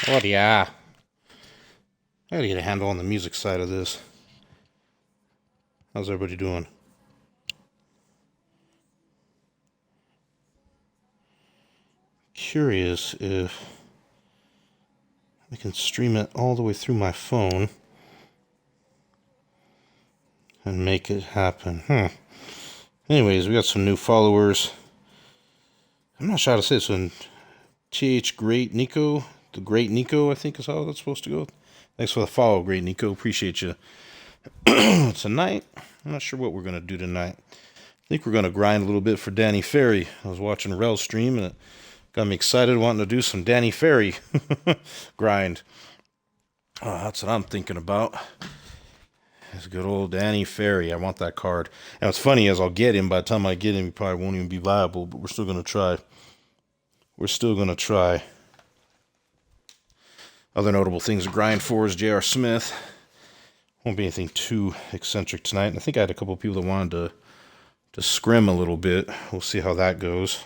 Oh yeah. I gotta get a handle on the music side of this. How's everybody doing? Curious if I can stream it all the way through my phone and make it happen. Anyways, we got some new followers. I'm not sure how to say this one. TH Great Nico. The Great Nico, I think is how that's supposed to go. Thanks for the follow, Great Nico. Appreciate you. Tonight, I'm not sure what we're going to do tonight. I think we're going to grind a little bit for Danny Ferry. I was watching Rel's stream and it got me excited wanting to do some Danny Ferry grind. That's what I'm thinking about. It's good old Danny Ferry. I want that card. And what's funny is I'll get him. By the time I get him, he probably won't even be viable, but we're still going to try. We're still going to try. Other notable things to grind for is J.R. Smith. Won't be anything too eccentric tonight. And I think I had a couple of people that wanted to scrim a little bit. We'll see how that goes.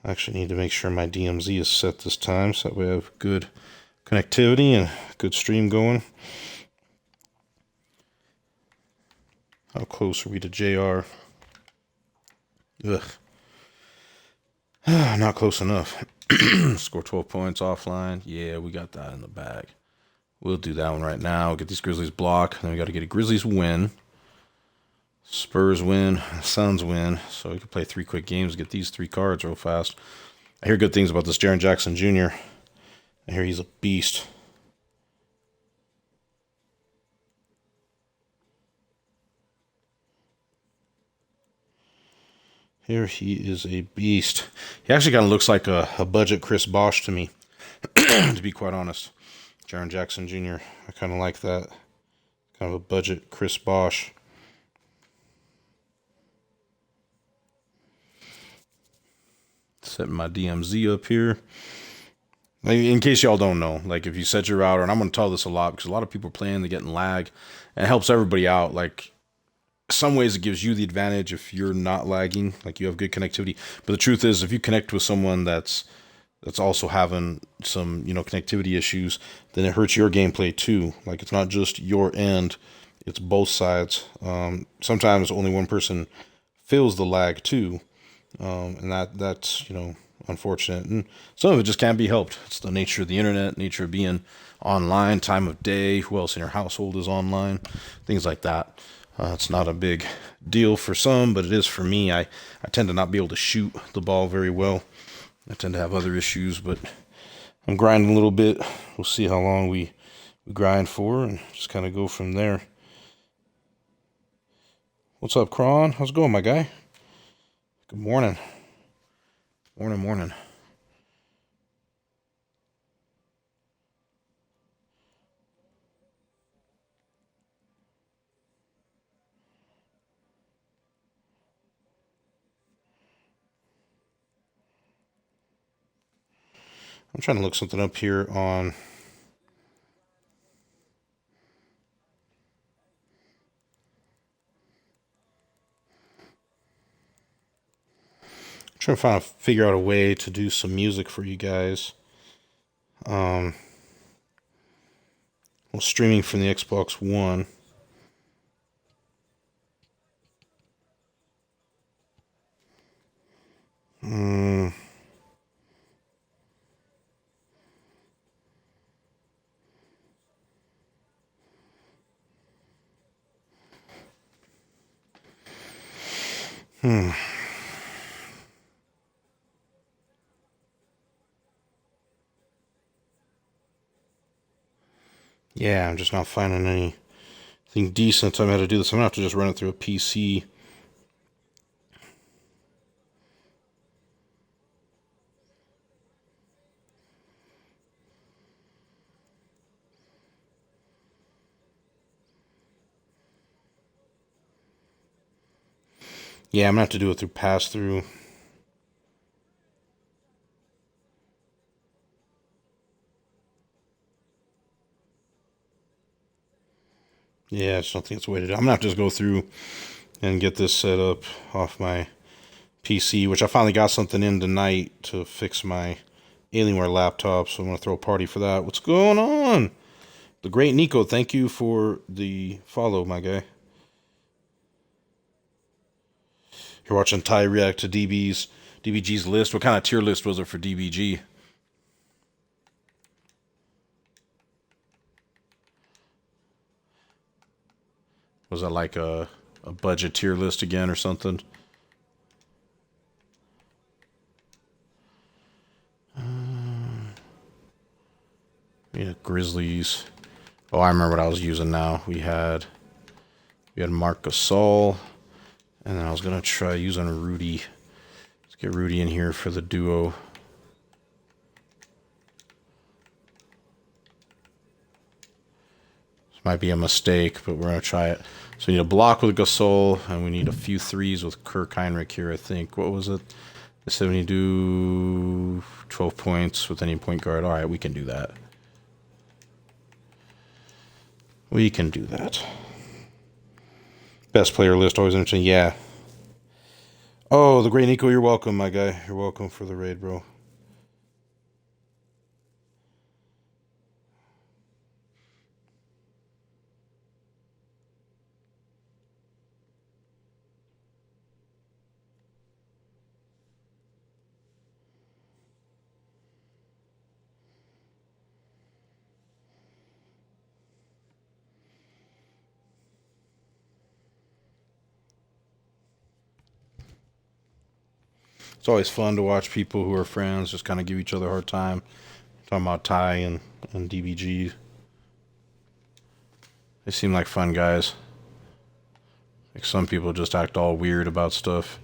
I actually need to make sure my DMZ is set this time so that we have good connectivity and good stream going. How close are we to JR? Ugh. Not close enough. Score 12 points offline. Yeah, we got that in the bag. We'll do that one right now. Get these Grizzlies block. Then we got to get a Grizzlies win. Spurs win. Suns win. So we can play 3 quick games, get these 3 cards real fast. I hear good things about this Jaren Jackson Jr. I hear he's a beast. Here he is a beast. He actually kind of looks like a budget Chris Bosh to me, to be quite honest. Jaren Jackson Jr. I kind of like that. Kind of a budget Chris Bosh. Setting my DMZ up here. In case y'all don't know, like if you set your router, and I'm going to tell this a lot because a lot of people are playing, they're getting lag, and it helps everybody out. Like some ways it gives you the advantage if you're not lagging, like you have good connectivity. But the truth is, if you connect with someone that's also having some, connectivity issues, then it hurts your gameplay too. Like it's not just your end, it's both sides. Sometimes only one person feels the lag too. And that's unfortunate. And some of it just can't be helped. It's the nature of the internet, nature of being online, time of day, who else in your household is online, things like that. It's not a big deal for some, but it is for me. I tend to not be able to shoot the ball very well. I tend to have other issues, but I'm grinding a little bit. We'll see how long we grind for and just kind of go from there. What's up, Kron? How's it going, my guy? Good morning. Morning. I'm trying to look something up here on... I'm trying to figure out a way to do some music for you guys. Well, streaming from the Xbox One. Yeah, I'm just not finding anything decent. I'm going to do this. I'm going to have to just run it through a PC. Yeah, I'm going to have to do it through pass-through. Yeah, I just don't think it's the way to do it. I'm going to have to just go through and get this set up off my PC, which I finally got something in tonight to fix my Alienware laptop, so I'm going to throw a party for that. What's going on? The great Nico, thank you for the follow, my guy. You're watching Ty react to DBG's list. What kind of tier list was it for DBG? Was that like a budget tier list again or something? Yeah, Grizzlies. Oh, I remember what I was using now. We had Marc Gasol, and then I was gonna try using Rudy. Let's get Rudy in here for the duo. This might be a mistake, but we're gonna try it. So we need a block with Gasol, and we need a few threes with Kirk Heinrich here, I think. What was it? They said we need to do 12 points with any point guard. All right, we can do that. We can do that. Best player list, always interesting. Yeah. Oh, the great Nico, you're welcome, my guy. You're welcome for the raid, bro. It's always fun to watch people who are friends just kind of give each other a hard time. Talking about Ty and DBG. They seem like fun guys. Like some people just act all weird about stuff.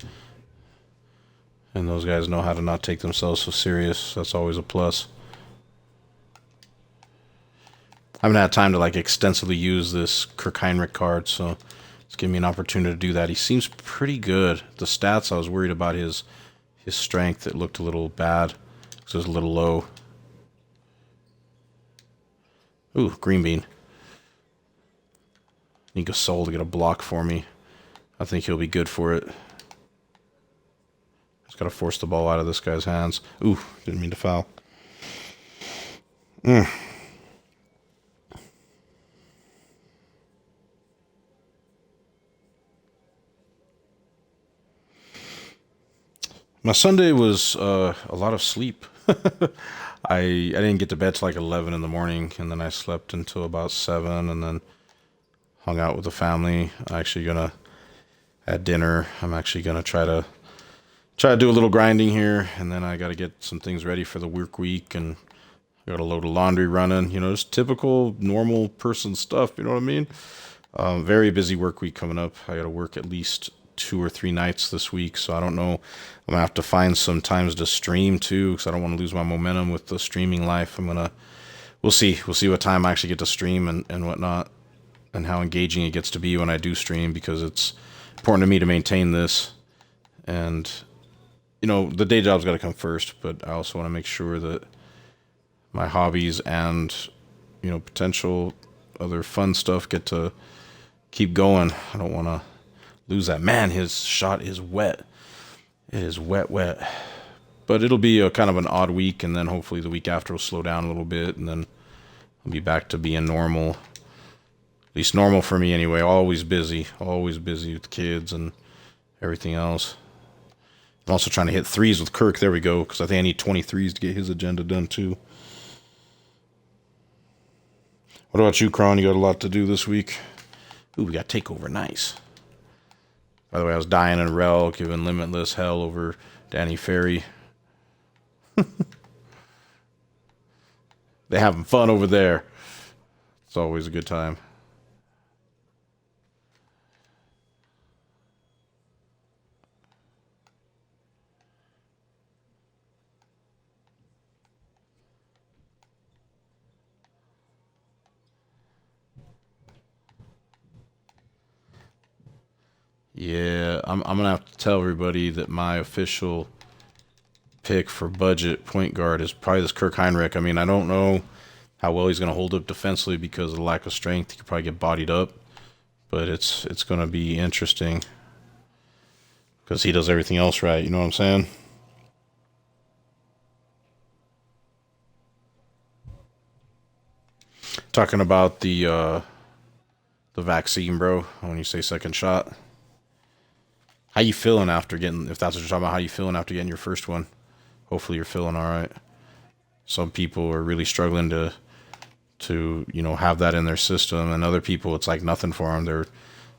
And those guys know how to not take themselves so serious. That's always a plus. I haven't had time to like extensively use this Kirk Heinrich card, so it's giving me an opportunity to do that. He seems pretty good. The stats, I was worried about his strength. It looked a little bad because it was a little low. Ooh, green bean. Need Gasol to get a block for me. I think he'll be good for it. Just gotta force the ball out of this guy's hands. Ooh, didn't mean to foul. My Sunday was a lot of sleep. I didn't get to bed till like 11 in the morning, and then I slept until about 7, and then hung out with the family. I'm actually gonna at dinner. I'm actually gonna try to do a little grinding here, and then I got to get some things ready for the work week, and I got a load of laundry running. You know, just typical normal person stuff. You know what I mean? Very busy work week coming up. I got to work at least 2 or 3 nights this week, so I don't know. I'm gonna have to find some times to stream too, because I don't want to lose my momentum with the streaming life. We'll see what time I actually get to stream and whatnot, and how engaging it gets to be when I do stream, because it's important to me to maintain this. And you know, the day job's got to come first, but I also want to make sure that my hobbies and, you know, potential other fun stuff get to keep going. I don't want to lose that. Man, his shot is wet. It is wet. But it'll be a kind of an odd week, and then hopefully the week after will slow down a little bit, and then I'll be back to being normal. At least normal for me anyway. Always busy with kids and everything else. I'm also trying to hit threes with Kirk. There we go, because I think I need 23s to get his agenda done too. What about you, Kron? You got a lot to do this week. Ooh, we got Takeover. Nice. By the way, I was dying in Rel, giving Limitless hell over Danny Ferry. They having fun over there. It's always a good time. Yeah, I'm gonna have to tell everybody that my official pick for budget point guard is probably this Kirk Heinrich. I mean, I don't know how well he's gonna hold up defensively because of the lack of strength. He could probably get bodied up, but it's gonna be interesting because he does everything else right. You know what I'm saying? Talking about the vaccine, bro. When you say second shot, how you feeling after getting? If that's what you're talking about, how you feeling after getting your first one? Hopefully you're feeling all right. Some people are really struggling to have that in their system, and other people it's like nothing for them. They're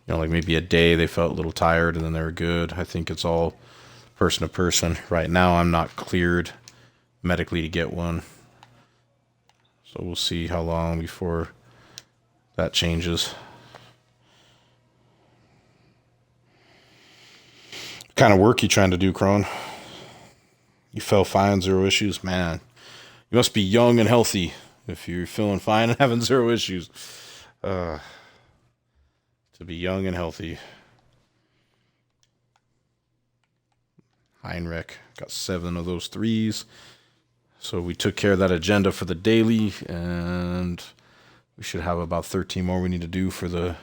like maybe a day they felt a little tired and then they're good. I think it's all person to person. Right now, I'm not cleared medically to get one, so we'll see how long before that changes. What kind of work you trying to do, Crone? You felt fine, zero issues, man. You must be young and healthy if you're feeling fine and having zero issues. Uh, to be young and healthy. Heinrich got 7 of those threes. So we took care of that agenda for the daily, and we should have about 13 more we need to do for the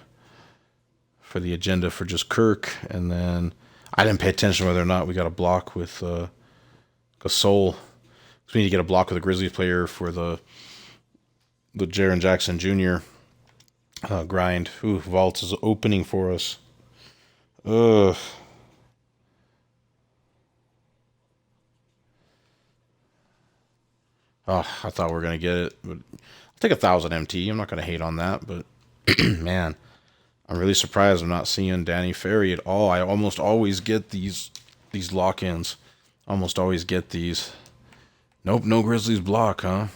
agenda for just Kirk. And then I didn't pay attention whether or not we got a block with Gasol. So we need to get a block with a Grizzlies player for the Jaren Jackson Jr. Grind. Ooh, Vault is opening for us. Ugh. Oh, I thought we were gonna get it, but I'll take 1,000 MT. I'm not gonna hate on that, but man, I'm really surprised I'm not seeing Danny Ferry at all. I almost always get these lock-ins. Almost always get these. Nope, no Grizzlies block, huh?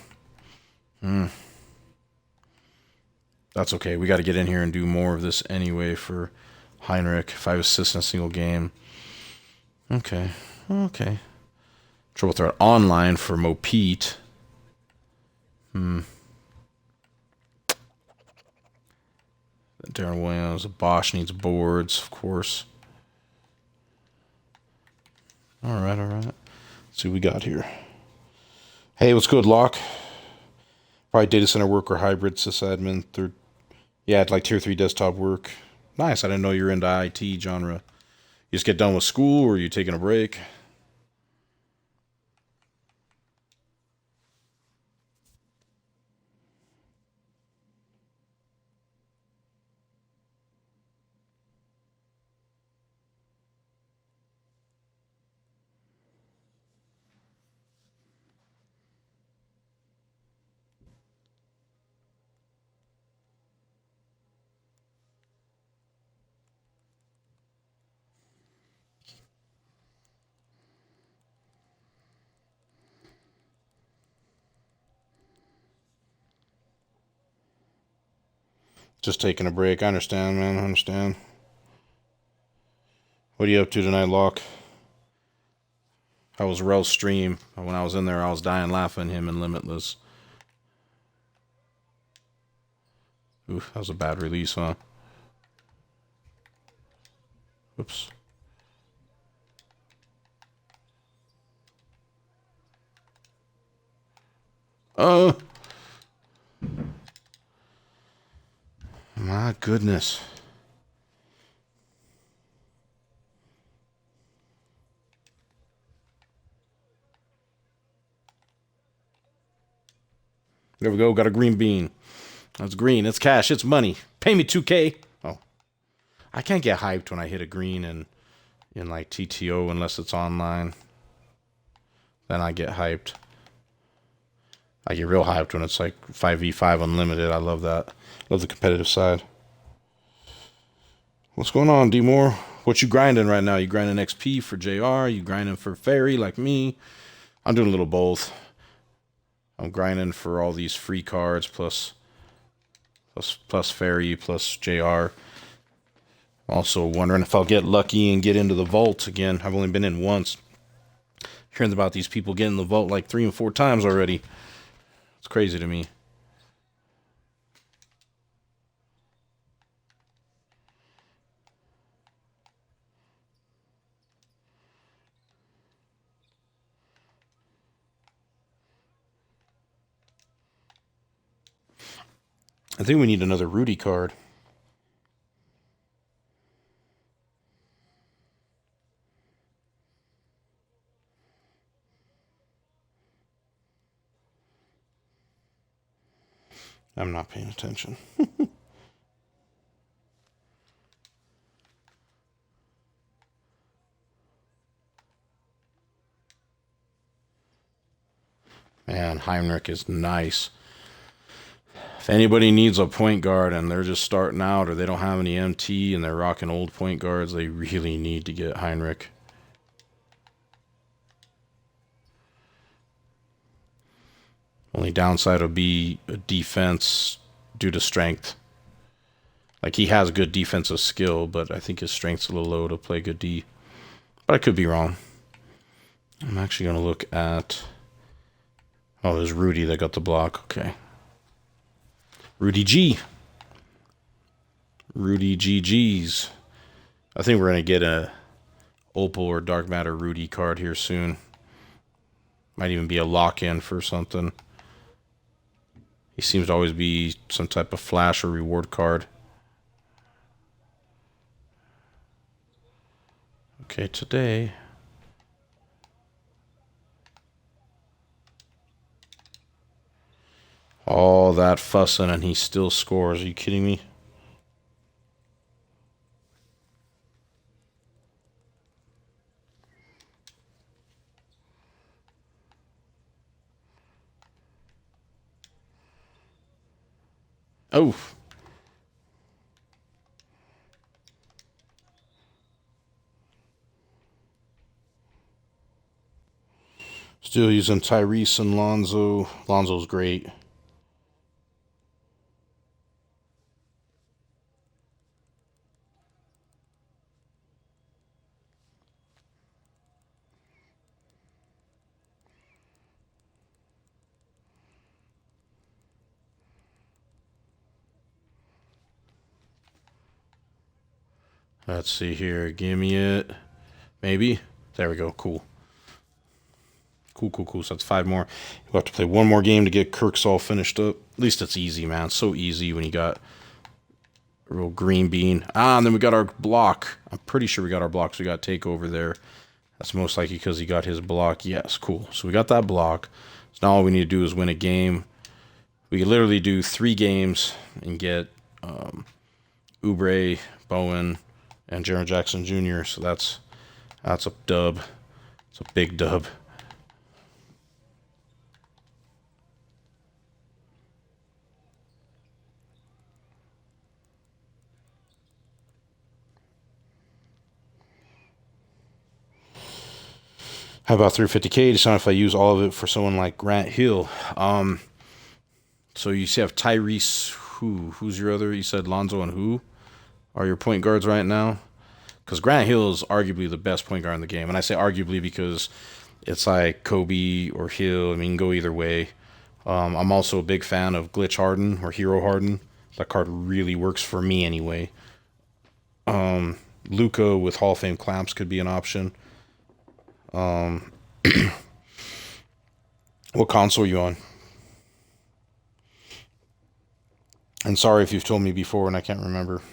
That's okay. We got to get in here and do more of this anyway for Heinrich. 5 assists in a single game. Okay. Triple threat online for Mo Pete. Darren Williams. Bosch needs boards, of course. All right. Let's see what we got here. Hey, what's good, Locke? Probably data center work or hybrid sysadmin. Third, yeah, like tier 3 desktop work. Nice. I didn't know you were into IT genre. You just get done with school, or are you taking a break? Just taking a break. I understand, man. I understand. What are you up to tonight, Locke? How was Rel's stream? When I was in there, I was dying laughing, him and Limitless. Oof, that was a bad release, huh? Oops. Oh, my goodness. There we go. Got a green bean. That's green. It's cash. It's money. Pay me 2K. Oh, I can't get hyped when I hit a green in like TTO unless it's online. Then I get hyped. I get real hyped when it's like 5v5 unlimited. I love that. Love the competitive side. What's going on, D Moore? What you grinding right now? You grinding XP for JR? You grinding for Fairy like me? I'm doing a little both. I'm grinding for all these free cards plus Fairy plus JR. Also wondering if I'll get lucky and get into the vault again. I've only been in once. Hearing about these people getting the vault like 3 and 4 times already. It's crazy to me. I think we need another Rudy card. I'm not paying attention. Man, Heinrich is nice. If anybody needs a point guard and they're just starting out or they don't have any MT and they're rocking old point guards, they really need to get Heinrich. Only downside will be a defense due to strength. Like, he has good defensive skill, but I think his strength's a little low to play good D. But I could be wrong. I'm actually going to look at... Oh, there's Rudy that got the block. Okay. Rudy G. Rudy GG's. I think we're going to get a Opal or Dark Matter Rudy card here soon. Might even be a lock-in for something. He seems to always be some type of flash or reward card. Okay, today... All that fussing and he still scores. Are you kidding me? Oh. Still using Tyrese and Lonzo. Lonzo's great. Let's see here. Give me it. Maybe. There we go. Cool. Cool. So that's 5 more. We'll have to play 1 more game to get Kirk's all finished up. At least it's easy, man. It's so easy when you got a real green bean. And then we got our block. I'm pretty sure we got our blocks. We got takeover there. That's most likely because he got his block. Yes, cool. So we got that block. So now all we need to do is win a game. We can literally do 3 games and get Oubre, Bowen, and Jaren Jackson Jr. So that's a dub. It's a big dub. How about 350K? Decide if I use all of it for someone like Grant Hill. So you have Tyrese. Who's your other? You said Lonzo and who are your point guards right now? Because Grant Hill is arguably the best point guard in the game. And I say arguably because it's like Kobe or Hill. I mean, go either way. I'm also a big fan of Glitch Harden or Hero Harden. That card really works for me anyway. Luka with Hall of Fame clamps could be an option. What console are you on? And sorry if you've told me before and I can't remember.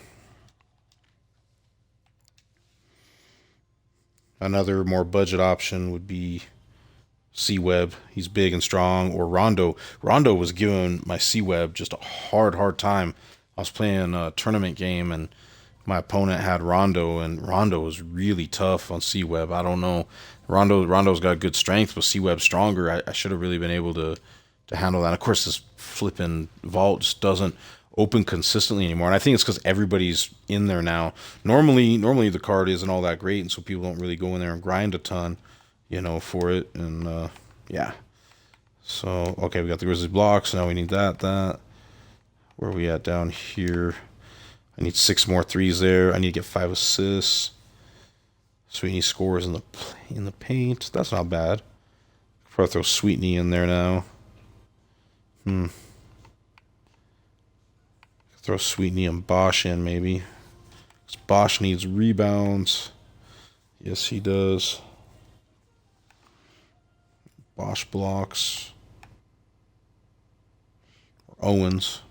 Another more budget option would be C-Web. He's big and strong. Or Rondo. Rondo was giving my C-Web just a hard time. I was playing a tournament game and my opponent had Rondo, and Rondo was really tough on C-Web. I don't know. Rondo's got good strength, but C-Web's stronger. I should have really been able to handle that. Of course, this flipping vault just doesn't open consistently anymore, and I think it's because everybody's in there now. Normally the card isn't all that great, and so people don't really go in there and grind a ton, for it. And yeah. So okay, we got the Grizzlies blocks. Now we need that. Where are we at down here? I need 6 more threes there. I need to get 5 assists. Sweetney scores in the paint. That's not bad. Probably throw Sweetney in there now. Throw Sweetney and Bosch in maybe. Because Bosch needs rebounds. Yes, he does. Bosch blocks. Or Owens.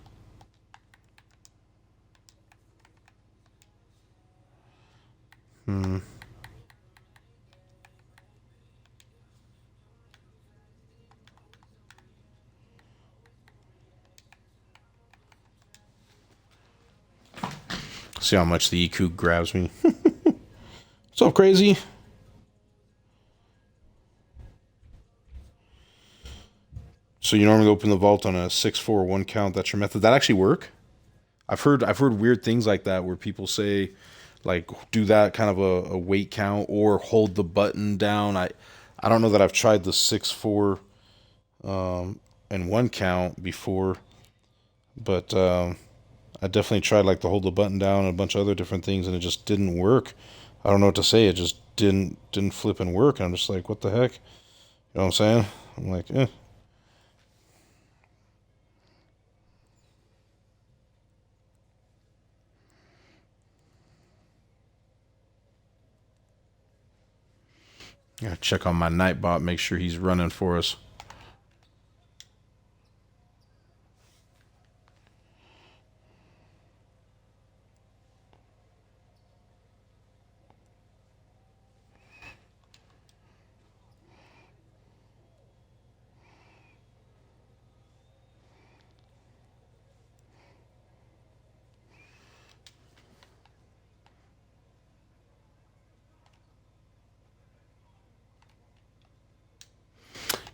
See how much the EQ grabs me. What's up, crazy? So you normally open the vault on a 6-4 1 count. That's your method. That actually work? I've heard weird things like that where people say like do that kind of a weight count or hold the button down. I don't know that I've tried the 6-4 and 1 count before, but I definitely tried like to hold the button down and a bunch of other different things, and it just didn't work. I don't know what to say. It just didn't flip and work. And I'm just like, what the heck? You know what I'm saying? I'm like, eh. Gotta check on my Nightbot, make sure he's running for us.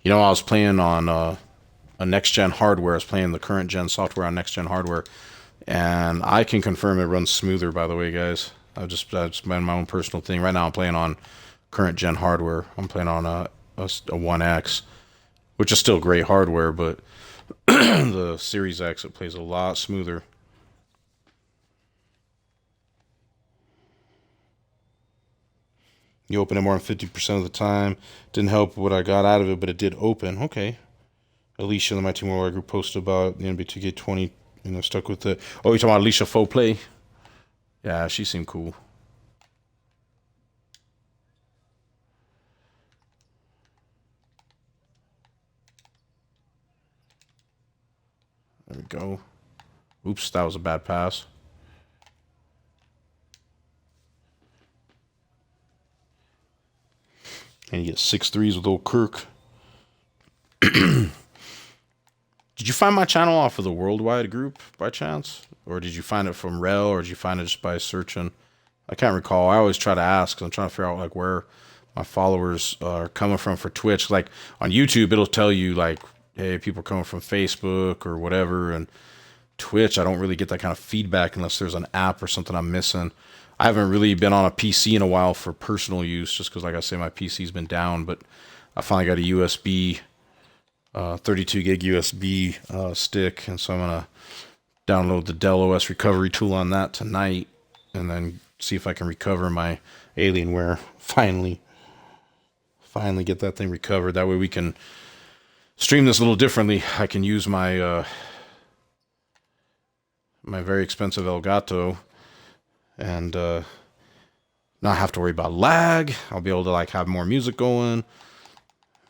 You know, I was playing on a next gen hardware. I was playing the current gen software on next gen hardware, and I can confirm it runs smoother. By the way, guys, I just been my own personal thing. Right now, I'm playing on current gen hardware. I'm playing on a 1X, which is still great hardware, but the Series X, it plays a lot smoother. You open it more than 50% of the time. Didn't help what I got out of it, but it did open. Okay. Alicia in the MyTeam Worldwide group posted about the NBA2K20, stuck with it. Oh, you're talking about Alicia Faux Play? Yeah, she seemed cool. There we go. Oops, that was a bad pass. And you get 6 threes with old Kirk. Did you find my channel off of the Worldwide group by chance? Or did you find it from Rel, or did you find it just by searching? I can't recall. I always try to ask, 'cause I'm trying to figure out like where my followers are coming from for Twitch. Like on YouTube, it'll tell you like, hey, people are coming from Facebook or whatever. And Twitch, I don't really get that kind of feedback unless there's an app or something I'm missing. I haven't really been on a PC in a while for personal use, just because, like I say, my PC's been down. But I finally got a USB, 32 gig USB stick, and so I'm gonna download the Dell OS recovery tool on that tonight, and then see if I can recover my Alienware. Finally get that thing recovered. That way we can stream this a little differently. I can use my my very expensive Elgato and not have to worry about lag. I'll be able to like have more music going.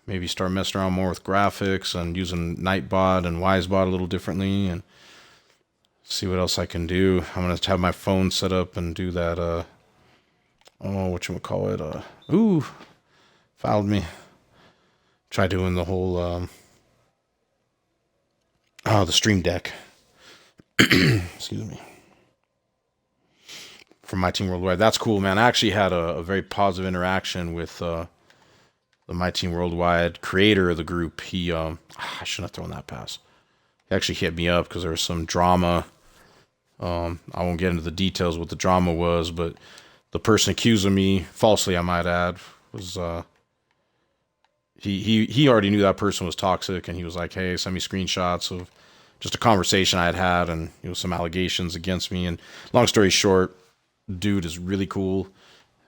Maybe start messing around more with graphics and using Nightbot and Wisebot a little differently, and see what else I can do. I'm gonna have my phone set up and do that. Whatchamacallit? Ooh, fouled me. Try doing the whole the Stream Deck. Excuse me. From MyTeam Worldwide. That's cool, man. I actually had a very positive interaction with the MyTeam Worldwide creator of the group. He, I shouldn't have thrown that pass. He actually hit me up because there was some drama. I won't get into the details what the drama was, but the person accusing me, falsely I might add, was he already knew that person was toxic, and he was like, hey, send me screenshots of just a conversation I had and some allegations against me. And long story short, dude is really cool,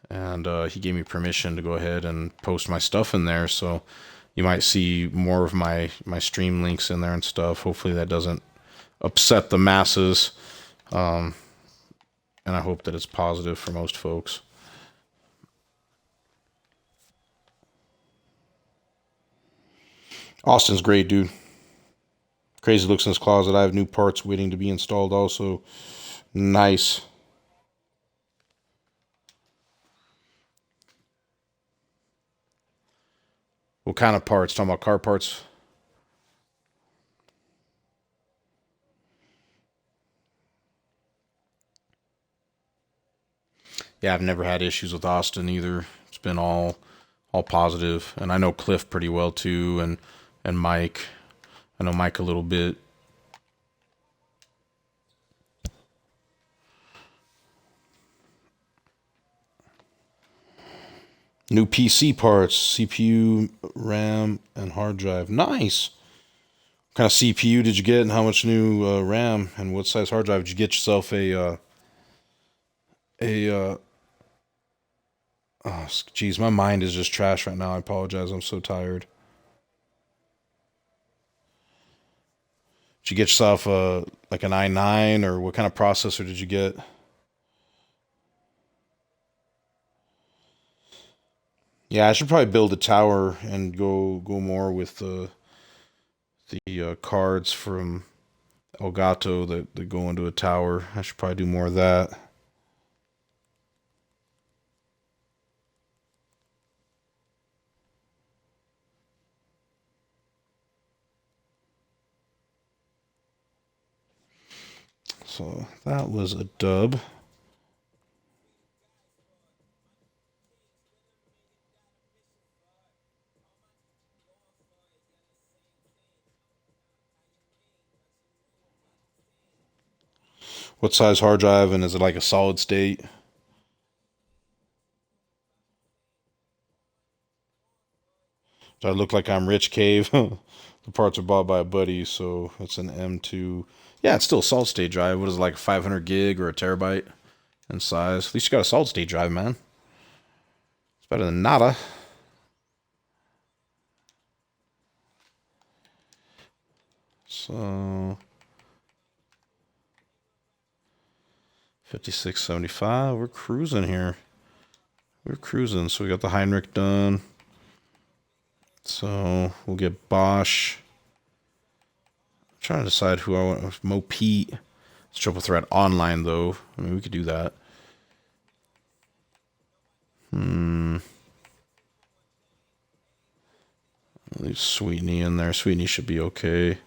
and he gave me permission to go ahead and post my stuff in there, so you might see more of my stream links in there and stuff. Hopefully that doesn't upset the masses, and I hope that it's positive for most folks. Austin's great, dude. Crazy looks in his closet. I have new parts waiting to be installed also. Nice. What kind of parts? Talking about car parts? Yeah, I've never had issues with Austin either. It's been all positive, and I know Cliff pretty well too, and Mike. I know Mike a little bit. New PC parts, CPU, RAM, and hard drive. Nice. What kind of CPU did you get, and how much new RAM, and what size hard drive did you get yourself? Oh, geez, my mind is just trash right now. I apologize. I'm so tired. Did you get yourself like an i9, or what kind of processor did you get? Yeah, I should probably build a tower and go more with the cards from Elgato that go into a tower. I should probably do more of that. So that was a dub. What size hard drive, and is it like a solid state? Do I look like I'm Rich Cave? The parts are bought by a buddy, so it's an M2. Yeah, it's still a solid state drive. What is it, like 500 gig or a terabyte in size? At least you got a solid state drive, man. It's better than nada. So 5675. We're cruising here. We're cruising. So we got the Heinrich done. So we'll get Bosch. I'm trying to decide who I want. Mo Pete. It's triple threat online though. I mean, we could do that. Leave Sweetney in there. Sweetney should be okay.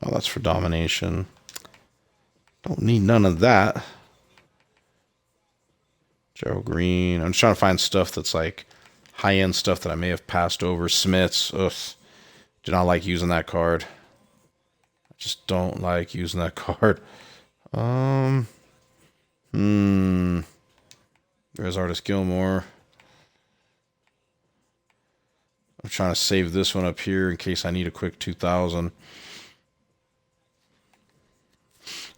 Oh, that's for domination. Don't need none of that. Gerald Green. I'm just trying to find stuff that's like high-end stuff that I may have passed over. Smiths. Ugh. Do not like using that card. I just don't like using that card. Um. There's Artist Gilmore. I'm trying to save this one up here in case I need a quick 2000.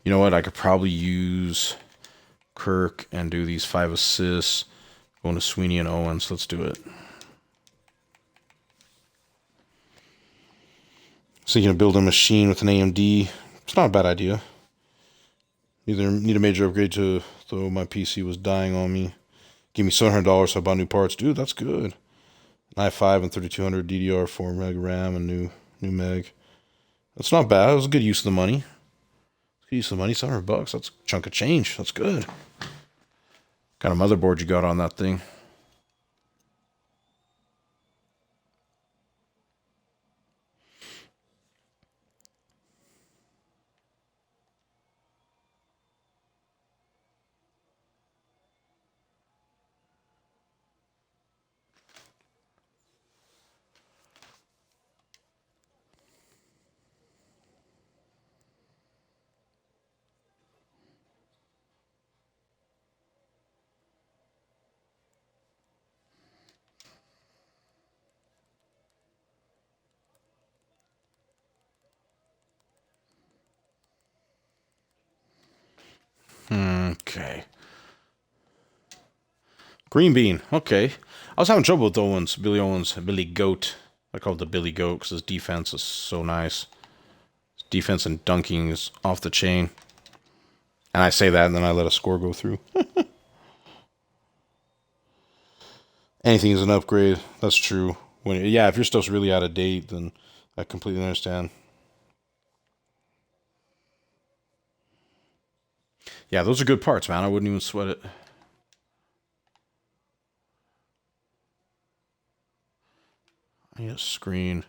You know what? I could probably use Kirk and do these 5 assists. Going to Sweeney and Owens. Let's do it. So you're gonna build a machine with an AMD. It's not a bad idea. Either need a major upgrade to, though my PC was dying on me. Give me $700, so I bought new parts. Dude, that's good. An i5 and 3200 DDR4 meg RAM and new meg. That's not bad. It was a good use of the money. Good use of the money. $700. That's a chunk of change. That's good. What kind of motherboard you got on that thing? Okay. Green bean. Okay. I was having trouble with Owens. Billy Owens. Billy Goat. I call it the Billy Goat because his defense is so nice. His defense and dunking is off the chain. And I say that and then I let a score go through. Anything is an upgrade. That's true. Yeah, if your stuff's really out of date, then I completely understand. Yeah, those are good parts, man. I wouldn't even sweat it. I need a screen.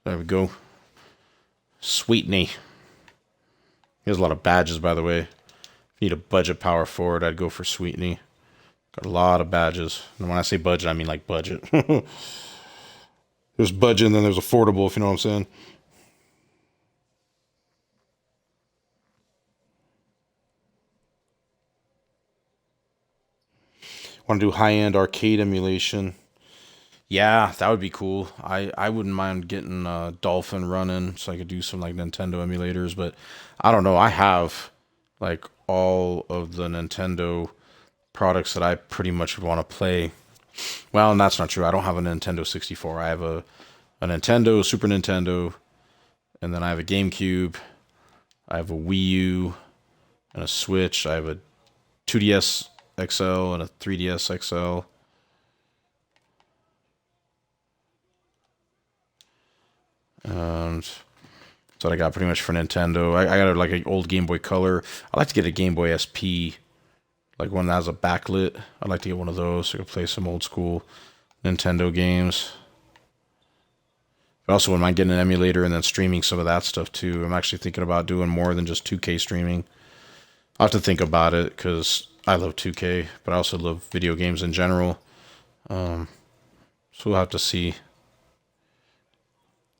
There we go. Sweetney. He has a lot of badges, by the way. If you need a budget power forward, I'd go for Sweetney. Got a lot of badges. And when I say budget, I mean like budget. There's budget and then there's affordable, if you know what I'm saying. Want to do high-end arcade emulation. Yeah, that would be cool. I wouldn't mind getting Dolphin running so I could do some like Nintendo emulators, but I don't know. I have like all of the Nintendo products that I pretty much would want to play. Well, and that's not true. I don't have a Nintendo 64. I have a Nintendo, Super Nintendo, and then I have a GameCube. I have a Wii U and a Switch. I have a 2DS XL and a 3DS XL. And that's what I got pretty much for Nintendo. I got like an old Game Boy Color. I'd like to get a Game Boy SP, like one that has a backlit. I'd like to get one of those so I could play some old school Nintendo games. But also wouldn't mind getting an emulator and then streaming some of that stuff too. I'm actually thinking about doing more than just 2K streaming. I'll have to think about it because I love 2K, but I also love video games in general. So we'll have to see.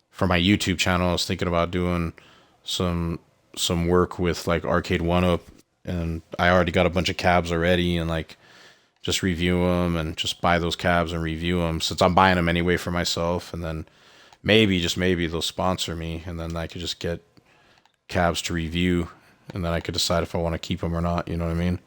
For my YouTube channel, I was thinking about doing some work with like Arcade 1-Up, and I already got a bunch of cabs already, and like just review them and just buy those cabs and review them since I'm buying them anyway for myself, and then maybe just maybe they'll sponsor me, and then I could just get cabs to review, and then I could decide if I want to keep them or not. You know what I mean?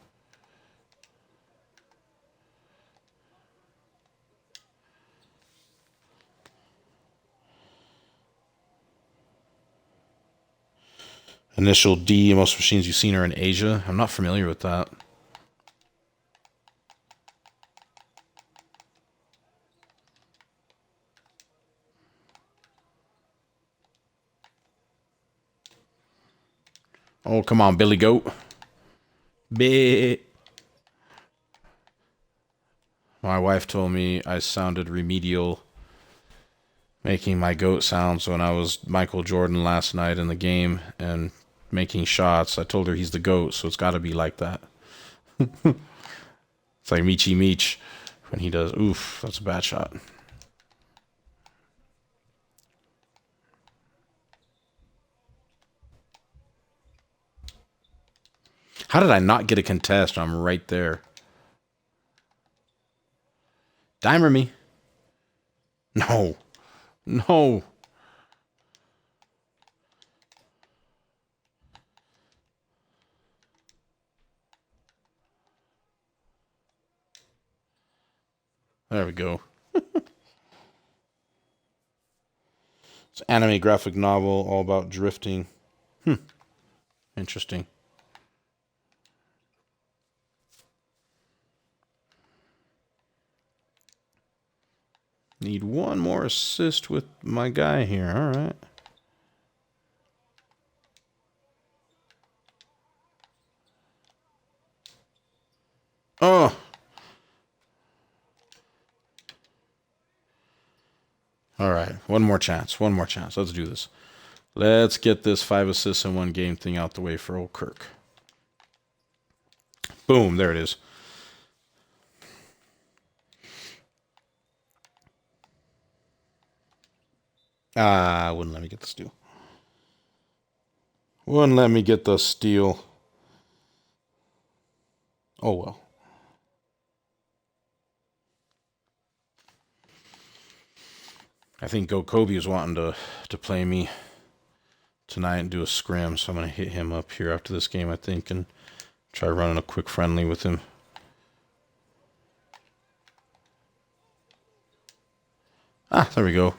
Initial D, most machines you've seen are in Asia. I'm not familiar with that. Oh, come on, Billy Goat. Bleh. My wife told me I sounded remedial making my goat sounds when I was Michael Jordan last night in the game and making shots. I told her he's the GOAT, so it's got to be like that. It's like Michi Meech when he does, oof, that's a bad shot. How did I not get a contest? I'm right there. Dimer me. No. No. There we go. It's an anime graphic novel all about drifting. Interesting. Need one more assist with my guy here. All right. Oh. All right. One more chance. One more chance. Let's do this. Let's get this 5 assists in one game thing out the way for old Kirk. Boom. There it is. Ah, wouldn't let me get the steal. Wouldn't let me get the steal. Oh, well. I think Go Kobe is wanting to play me tonight and do a scrim, so I'm going to hit him up here after this game, I think, and try running a quick friendly with him. Ah, there we go.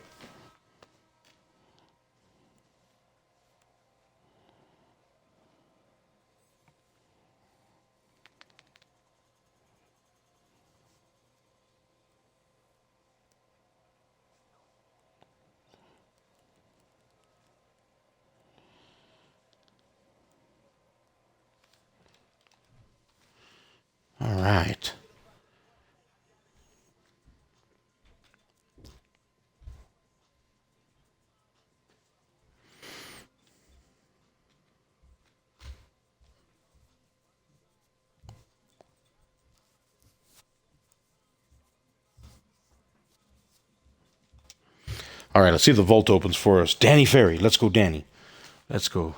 All right. All right, let's see if the vault opens for us. Danny Ferry. Let's go, Danny. Let's go.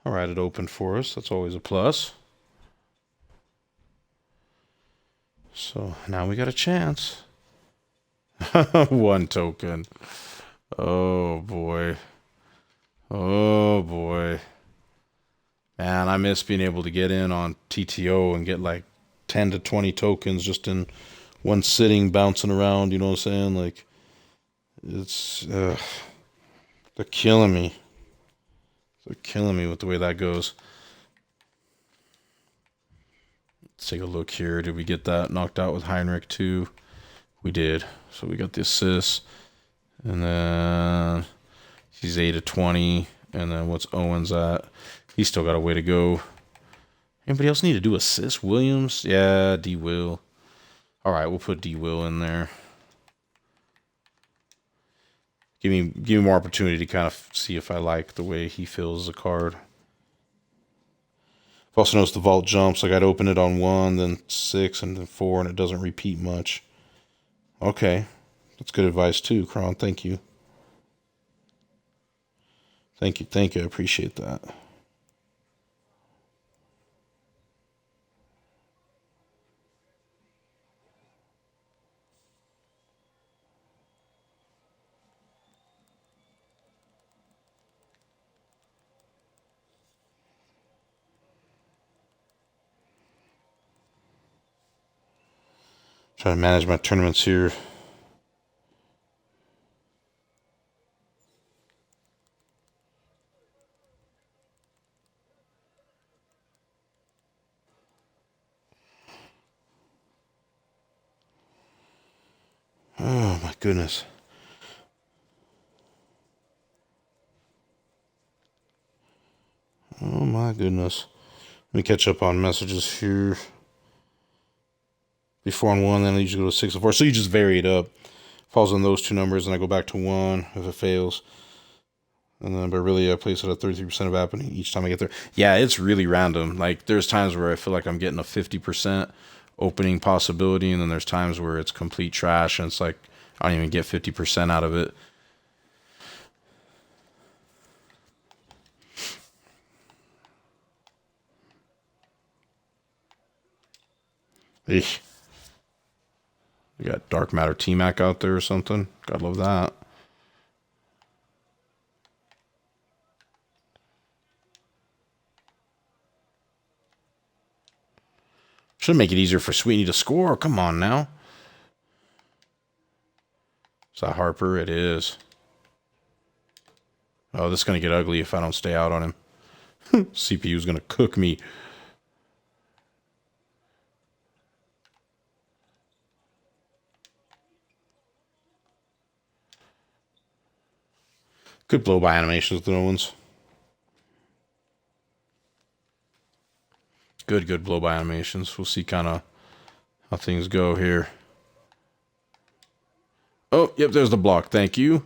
All right, it opened for us. That's always a plus. So now we got a chance. 1 token. Oh, boy. Oh, boy. Man, I miss being able to get in on TTO and get like 10 to 20 tokens just in one sitting, bouncing around. You know what I'm saying? Like, it's... they're killing me. They're killing me with the way that goes. Let's take a look here. Did we get that knocked out with Heinrich too? We did. So we got the assist. And then he's 8 of 20. And then what's Owens at? He's still got a way to go. Anybody else need to do assists? Williams? Yeah, D. Will. All right, we'll put D. Will in there. Give me more opportunity to kind of see if I like the way he fills the card. I've also noticed the vault jumps. Like I'd open it on 1, then 6, and then 4, and it doesn't repeat much. Okay. That's good advice too, Kron. Thank you. Thank you. I appreciate that. Trying to manage my tournaments here. Oh my goodness. Oh my goodness. Let me catch up on messages here. Before on 1, then I usually go to 6 and 4. So you just vary it up. Falls on those 2 numbers, and I go back to 1 if it fails. And then, but really, I place it at 33% of happening each time I get there. Yeah, it's really random. Like, there's times where I feel like I'm getting a 50% opening possibility, and then there's times where it's complete trash, and it's like I don't even get 50% out of it. Eesh. We got Dark Matter T-Mac out there or something. Gotta love that. Should make it easier for Sweetney to score. Come on now. Is that Harper? It is. Oh, this is going to get ugly if I don't stay out on him. CPU is going to cook me. Good blow-by animations with the Owens. Good blow-by animations. We'll see kind of how things go here. Oh, yep, there's the block. Thank you.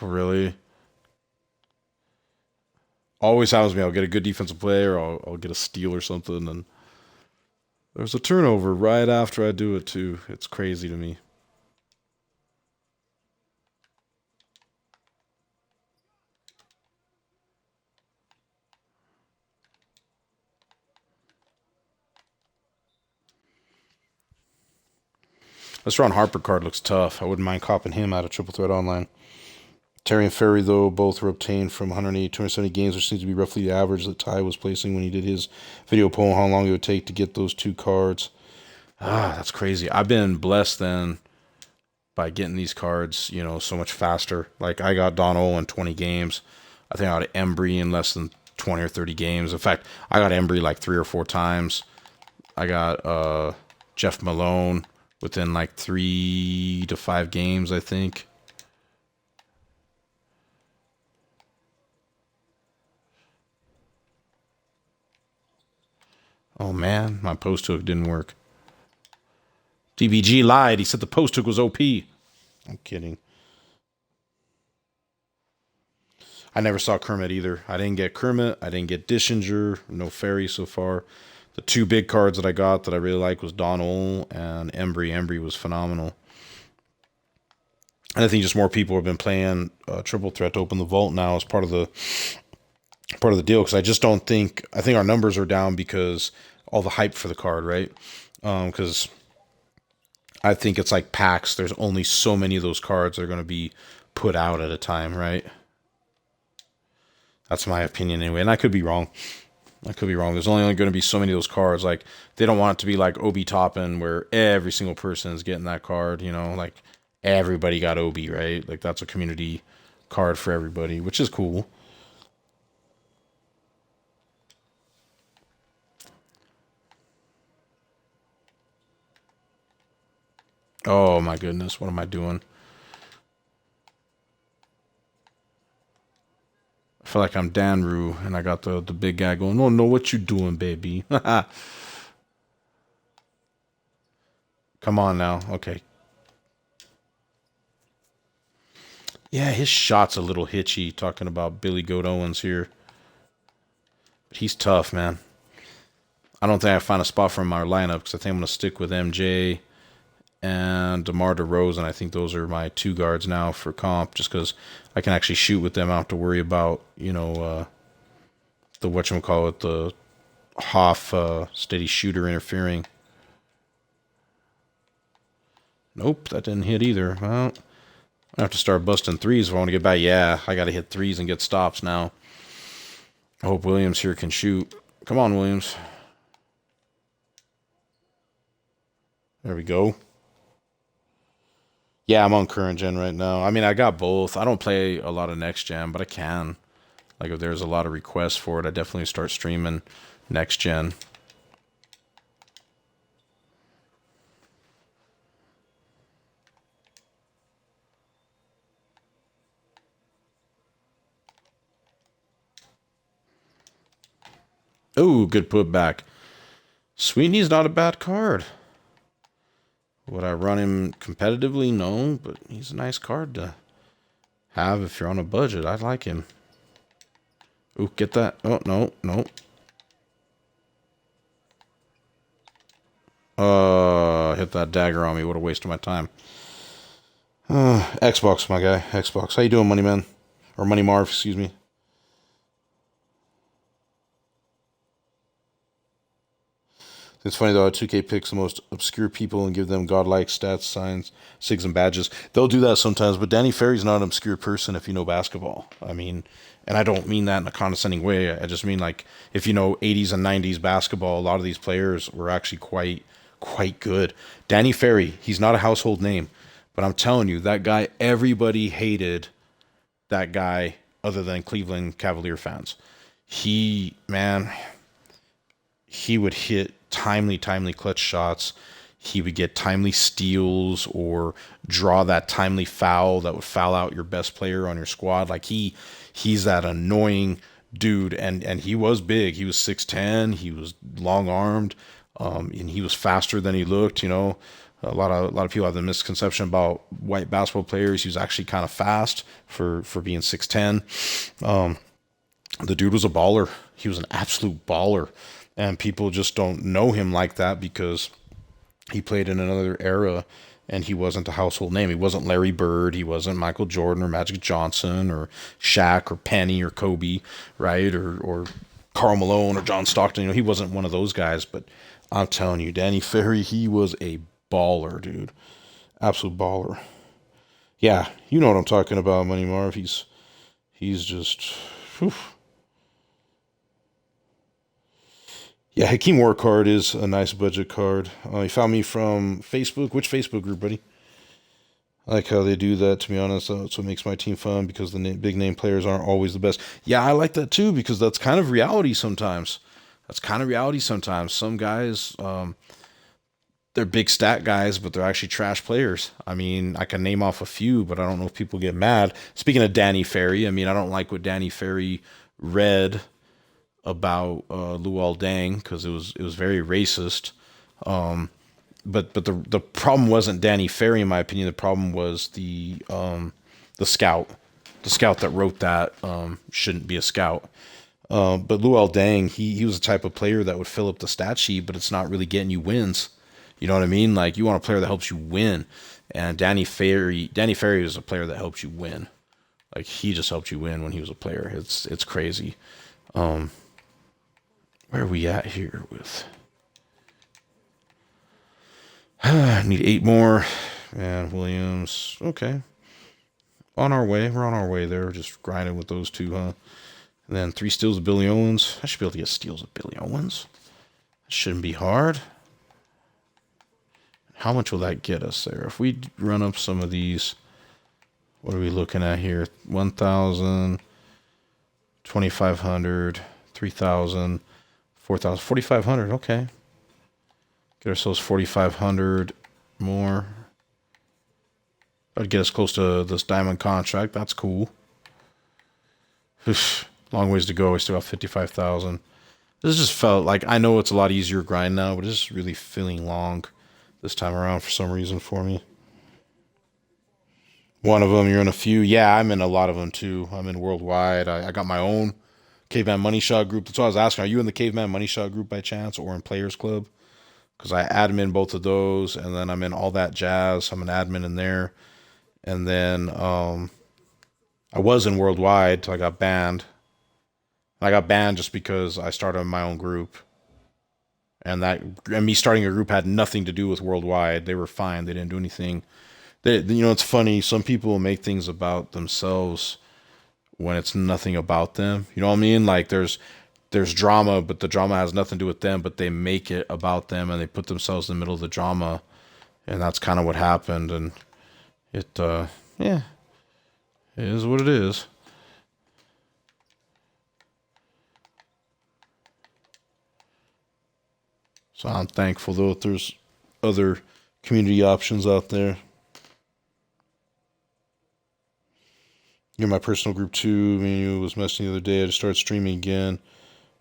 Really? Always happens to me. I'll get a good defensive play or I'll get a steal or something. And there's a turnover right after I do it, too. It's crazy to me. This Ron Harper card looks tough. I wouldn't mind copping him out of Triple Threat Online. Terry and Ferry, though, both were obtained from 180 270 games, which seems to be roughly the average that Ty was placing when he did his video poll on how long it would take to get those 2 cards. That's crazy. I've been blessed then by getting these cards, you know, so much faster. Like, I got Donald in 20 games. I think I got Embry in less than 20 or 30 games. In fact, I got Embry like 3 or 4 times. I got Jeff Malone within like 3 to 5 games, I think. Oh man, my post hook didn't work. DBG lied. He said the post hook was OP. I'm kidding. I never saw Kermit either. I didn't get Kermit. I didn't get Dishinger. No Ferry so far. The 2 big cards that I got that I really like was Donald and Embry. Embry was phenomenal. And I think just more people have been playing Triple Threat to open the vault now as part of the deal. Because I just don't think I think our numbers are down because all the hype for the card, right? Because I think it's like packs. There's only so many of those cards that are going to be put out at a time, right? That's my opinion anyway, and I could be wrong. I could be wrong. There's only going to be so many of those cards. Like they don't want it to be like Obi Toppin, where every single person is getting that card. You know, like everybody got Obi, right? Like that's a community card for everybody, which is cool. Oh my goodness, what am I doing? I feel like I'm Danru, and I got the big guy going. Oh no, what you doing, baby? Come on now. Okay. Yeah, his shot's a little hitchy. Talking about Billy Goat Owens here, but he's tough, man. I don't think I find a spot for him in my lineup because I think I'm gonna stick with MJ and DeMar DeRozan. I think those are my two guards now for comp, just because I can actually shoot with them. I don't have to worry about the whatchamacallit, the Hoff steady shooter interfering. Nope, that didn't hit either. Well, I have to start busting threes if I want to get back. Yeah, I got to hit threes and get stops now. I hope Williams here can shoot. Come on, Williams. There we go. Yeah, I'm on current gen right now. I mean, I got both. I don't play a lot of next gen, but I can. Like, if there's a lot of requests for it, I definitely start streaming next gen. Oh, good putback. Sweeney's not a bad card. Would I run him competitively? No, but he's a nice card to have if you're on a budget. I like him. Ooh, get that. Oh, no, no. Hit that dagger on me. What a waste of my time. Xbox, my guy. Xbox. How you doing, Money Man? Or Money Marv, excuse me. It's funny though, 2K picks the most obscure people and give them godlike stats, signs, sigs, and badges. They'll do that sometimes, but Danny Ferry's not an obscure person if you know basketball. I mean, and I don't mean that in a condescending way. I just mean like if you know 80s and 90s basketball, a lot of these players were actually quite good. Danny Ferry, he's not a household name, but I'm telling you, that guy, everybody hated that guy other than Cleveland Cavalier fans. Man, he would hit timely clutch shots. He would get timely steals or draw that timely foul that would foul out your best player on your squad. Like he's that annoying dude, and he was big. He was 6'10". He was long armed, and he was faster than he looked. You know, a lot of people have the misconception about white basketball players. He was actually kind of fast for being 6'10". The dude was a baller. He was an absolute baller. And people just don't know him like that because he played in another era and he wasn't a household name. He wasn't Larry Bird. He wasn't Michael Jordan or Magic Johnson or Shaq or Penny or Kobe, right? Or Karl Malone or John Stockton. You know, he wasn't one of those guys. But I'm telling you, Danny Ferry, he was a baller, dude. Absolute baller. Yeah, you know what I'm talking about, Money Marv. He's just... Whew. Yeah, Hakeem War card is a nice budget card. He found me from Facebook. Which Facebook group, buddy? I like how they do that, to be honest. That's what makes my team fun because the big name players aren't always the best. Yeah, I like that too because that's kind of reality sometimes. Some guys, they're big stat guys, but they're actually trash players. I mean, I can name off a few, but I don't know if people get mad. Speaking of Danny Ferry, I mean, I don't like what Danny Ferry read about Luol Deng because it was very racist. But the problem wasn't Danny Ferry, in my opinion. The problem was the scout. The scout that wrote that shouldn't be a scout. But Luol Deng, he was the type of player that would fill up the stat sheet, but it's not really getting you wins. You know what I mean? Like you want a player that helps you win. And Danny Ferry is a player that helps you win. Like he just helped you win when he was a player. It's crazy. Where are we at here with? I need 8 more. And Williams. Okay. On our way. We're on our way there. Just grinding with those two, huh? And then 3 steals of Billy Owens. I should be able to get steals of Billy Owens. That shouldn't be hard. How much will that get us there? If we run up some of these, what are we looking at here? 1,000, 2,500, 3,000, 4,000, 4,500. Okay. Get ourselves 4,500 more. That'd get us close to this diamond contract. That's cool. Long ways to go. We still got 55,000. This just felt like, I know it's a lot easier grind now, but it's just really feeling long this time around for some reason for me. One of them, you're in a few. Yeah, I'm in a lot of them too. I'm in worldwide. I got my own Caveman Money Shot group. That's what I was asking. Are you in the Caveman Money Shot group by chance or in Players Club? Because I admin both of those, and then I'm in All That Jazz. I'm an admin in there. And then I was in worldwide till I got banned. I got banned just because I started my own group. And me starting a group had nothing to do with worldwide. They were fine. They didn't do anything. It's funny. Some people make things about themselves when it's nothing about them. You know what I mean? Like there's drama, but the drama has nothing to do with them, but they make it about them and they put themselves in the middle of the drama. And that's kind of what happened. And it is what it is. So I'm thankful though that there's other community options out there. You're my personal group too. Me and you was messing the other day. I just started streaming again.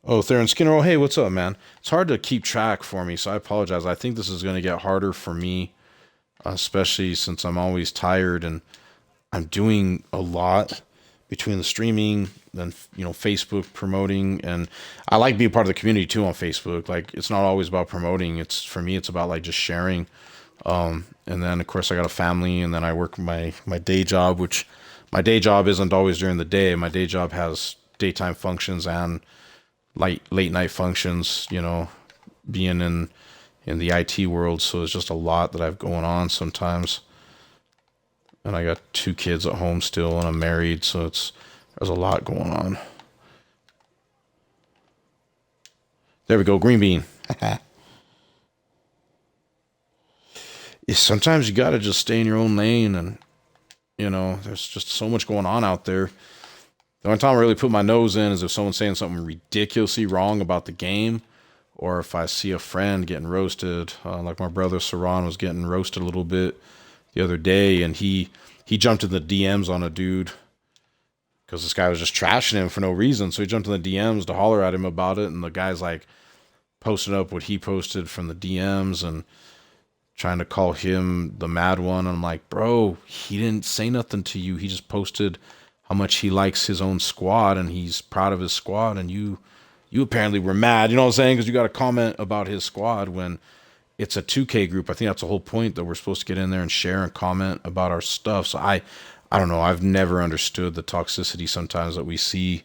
Oh, Theron Skinner. Oh, hey, what's up, man? It's hard to keep track for me, so I apologize. I think this is going to get harder for me, especially since I'm always tired and I'm doing a lot between the streaming and Facebook promoting, and I like being part of the community too on Facebook. Like it's not always about promoting. It's for me, it's about like just sharing. And then of course I got a family, and then I work my day job, which my day job isn't always during the day. My day job has daytime functions and late night functions. Being in the IT world, so it's just a lot that I've going on sometimes. And I got 2 kids at home still, and I'm married, so there's a lot going on. There we go, green bean. Sometimes you gotta just stay in your own lane, and there's just so much going on out there. The only time I really put my nose in is if someone's saying something ridiculously wrong about the game, or if I see a friend getting roasted, like my brother Saran was getting roasted a little bit the other day, and he jumped in the DMs on a dude because this guy was just trashing him for no reason. So he jumped in the DMs to holler at him about it, and the guy's like posting up what he posted from the DMs and trying to call him the mad one. And I'm like, bro, he didn't say nothing to you. He just posted how much he likes his own squad and he's proud of his squad, and you apparently were mad. You know what I'm saying? Because you got to comment about his squad when it's a 2K group. I think that's the whole point, that we're supposed to get in there and share and comment about our stuff. So I don't know. I've never understood the toxicity sometimes that we see,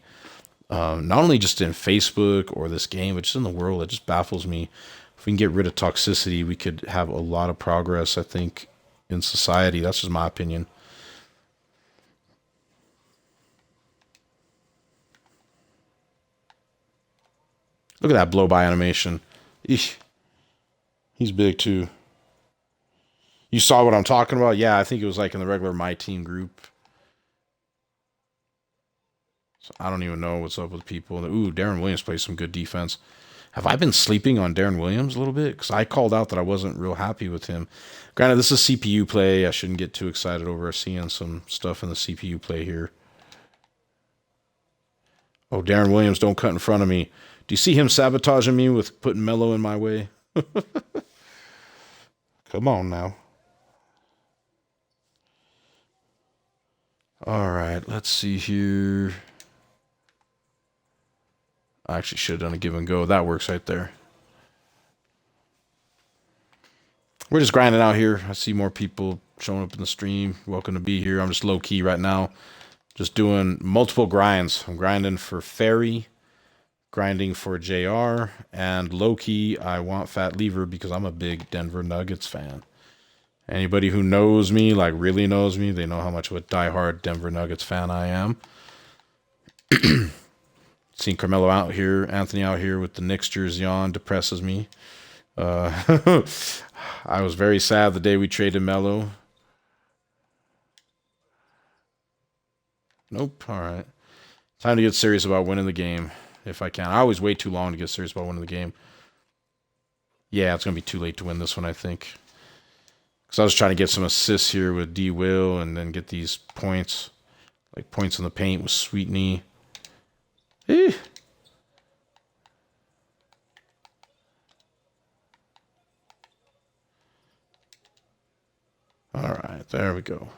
not only just in Facebook or this game, but just in the world. It just baffles me. If we can get rid of toxicity, we could have a lot of progress, I think, in society. That's just my opinion. Look at that blow by animation. Eesh. He's big too. You saw what I'm talking about? Yeah, I think it was like in the regular MyTeam group. So I don't even know what's up with people. Ooh, Darren Williams plays some good defense. Have I been sleeping on Darren Williams a little bit? Because I called out that I wasn't real happy with him. Granted, this is CPU play. I shouldn't get too excited over seeing some stuff in the CPU play here. Oh, Darren Williams, don't cut in front of me. Do you see him sabotaging me with putting Melo in my way? Come on now. All right, let's see here. I actually should have done a give and go. That works right there. We're just grinding out here. I see more people showing up in the stream. Welcome to be here. I'm just low key right now. Just doing multiple grinds. I'm grinding for Ferry, grinding for JR, and low key, I want Fat Lever because I'm a big Denver Nuggets fan. Anybody who knows me, like really knows me, they know how much of a diehard Denver Nuggets fan I am. Seeing Carmelo out here, Anthony out here with the Knicks jersey on depresses me. I was very sad the day we traded Melo. Nope. All right. Time to get serious about winning the game, if I can. I always wait too long to get serious about winning the game. Yeah, it's going to be too late to win this one, I think. Because I was trying to get some assists here with D. Will and then get these points. Like points in the paint with Sweet Knee. Eh. All right, there we go.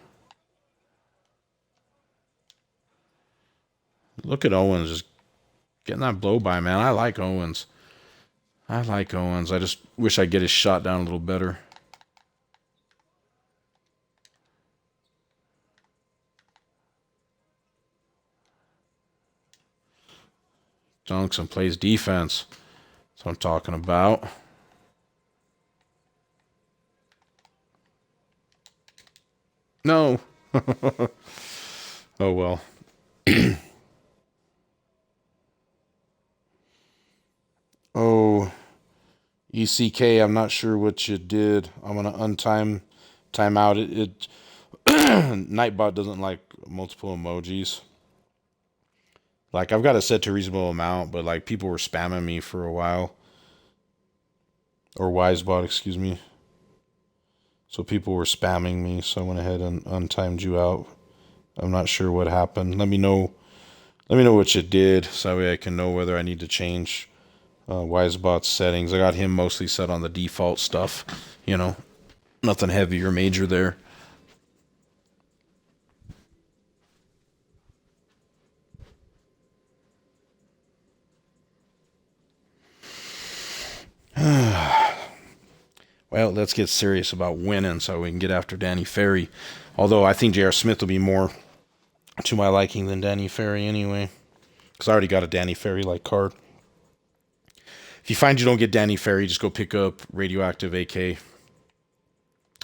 Look at Owens just getting that blow by, man. I like Owens. I just wish I'd get his shot down a little better. Dunks and plays defense. That's what I'm talking about. No. Oh, well. Oh, ECK, I'm not sure what you did. I'm going to time out. Nightbot doesn't like multiple emojis. Like, I've got it set to a reasonable amount, but, like, people were spamming me for a while. Or Wisebot, excuse me. So people were spamming me, so I went ahead and untimed you out. I'm not sure what happened. Let me know what you did, so that way I can know whether I need to change Wisebot's settings. I got him mostly set on the default stuff. You know, nothing heavy or major there. Well, let's get serious about winning so we can get after Danny Ferry. Although I think J.R. Smith will be more to my liking than Danny Ferry anyway. Because I already got a Danny Ferry-like card. If you find you don't get Danny Ferry, just go pick up Radioactive AK.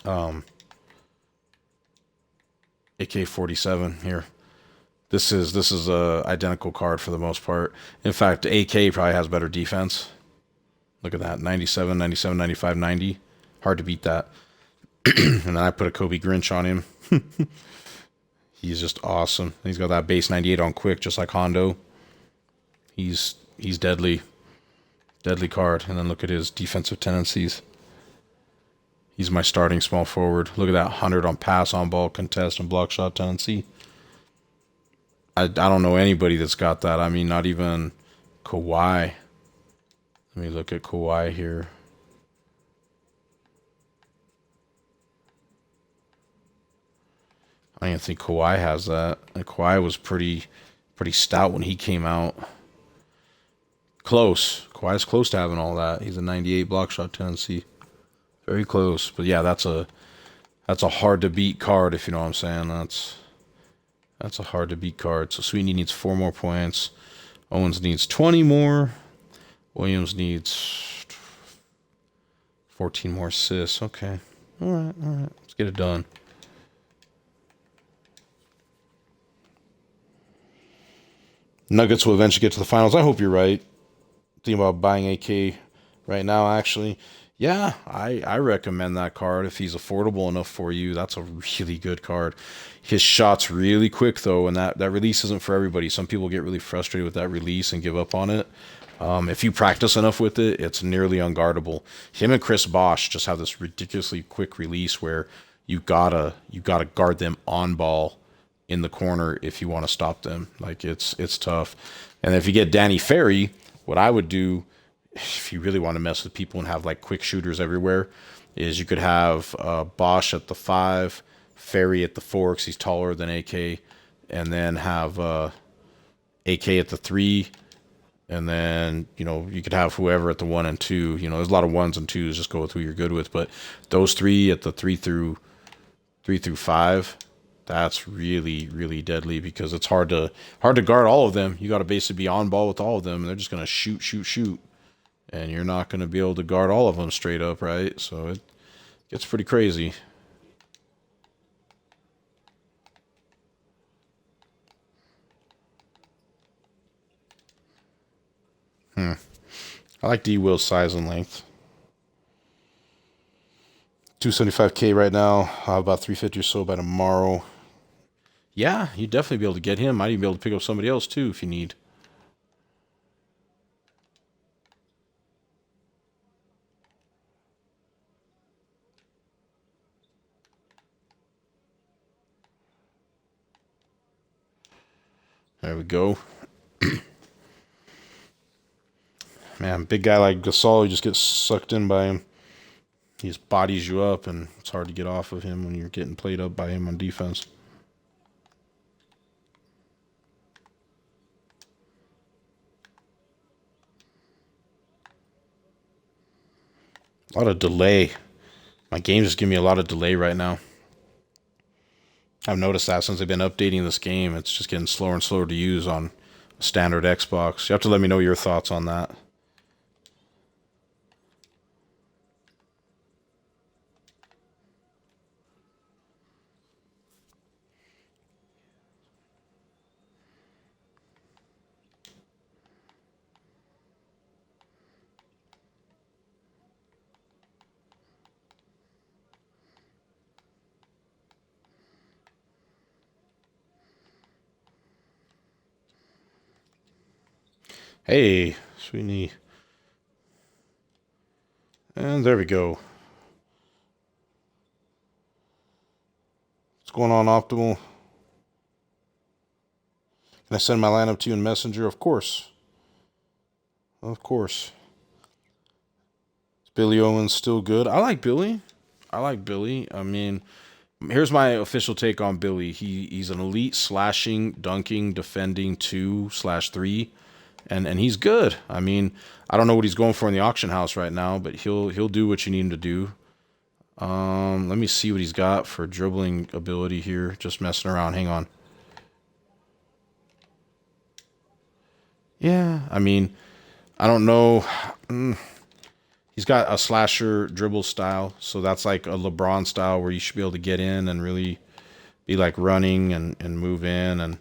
AK-47 here. This is a identical card for the most part. In fact, AK probably has better defense. Look at that. 97, 97, 95, 90. Hard to beat that. And then I put a Kobe Grinch on him. He's just awesome. He's got that base 98 on quick, just like Hondo. He's deadly. Deadly card. And then look at his defensive tendencies. He's my starting small forward. Look at that 100 on pass, on ball, contest, and block shot tendency. I don't know anybody that's got that. I mean, not even Kawhi. Let me look at Kawhi here. I don't even think Kawhi has that. And Kawhi was pretty stout when he came out. Close. Kawhi's close to having all that. He's a 98 block shot tendency. Very close. But yeah, that's a hard to beat card, if you know what I'm saying. That's a hard to beat card. So Sweeney needs 4 more points. Owens needs 20 more. Williams needs 14 more assists. Okay. All right. Let's get it done. Nuggets will eventually get to the finals. I hope you're right. Thinking about buying AK right now, actually. Yeah, I recommend that card if he's affordable enough for you. That's a really good card. His shot's really quick, though, and that release isn't for everybody. Some people get really frustrated with that release and give up on it. If you practice enough with it, it's nearly unguardable. Him and Chris Bosh just have this ridiculously quick release where you gotta guard them on ball in the corner if you want to stop them. Like it's tough. And if you get Danny Ferry, what I would do if you really want to mess with people and have like quick shooters everywhere is you could have Bosch at the 5, Ferry at the 4 because he's taller than AK, and then have AK at the 3, And then, you could have whoever at the 1 and 2. There's a lot of 1s and 2s. Just go with who you're good with. But those three at the 3 through 5, that's really, really deadly because it's hard to guard all of them. You got to basically be on ball with all of them, and they're just gonna shoot, shoot, shoot, and you're not gonna be able to guard all of them straight up, right? So it gets pretty crazy. I like D Will's size and length. 275K right now. About 350 or so by tomorrow. Yeah, you'd definitely be able to get him. Might even be able to pick up somebody else too if you need. There we go. Man, big guy like Gasol, you just get sucked in by him. He just bodies you up, and it's hard to get off of him when you're getting played up by him on defense. A lot of delay. My game just give me a lot of delay right now. I've noticed that since they've been updating this game, it's just getting slower and slower to use on a standard Xbox. You have to let me know your thoughts on that. Hey, Sweetie. And there we go. What's going on, Optimal? Can I send my lineup to you in Messenger? Of course. Of course. Is Billy Owens still good? I like Billy. I mean, here's my official take on Billy. He's an elite slashing, dunking, defending 2/3, and he's good. I mean, I don't know what he's going for in the auction house right now, but he'll do what you need him to do. Let me see what he's got for dribbling ability here. Just messing around. Hang on. Yeah, I mean, I don't know. He's got a slasher dribble style, so that's like a LeBron style where you should be able to get in and really be like running and move in and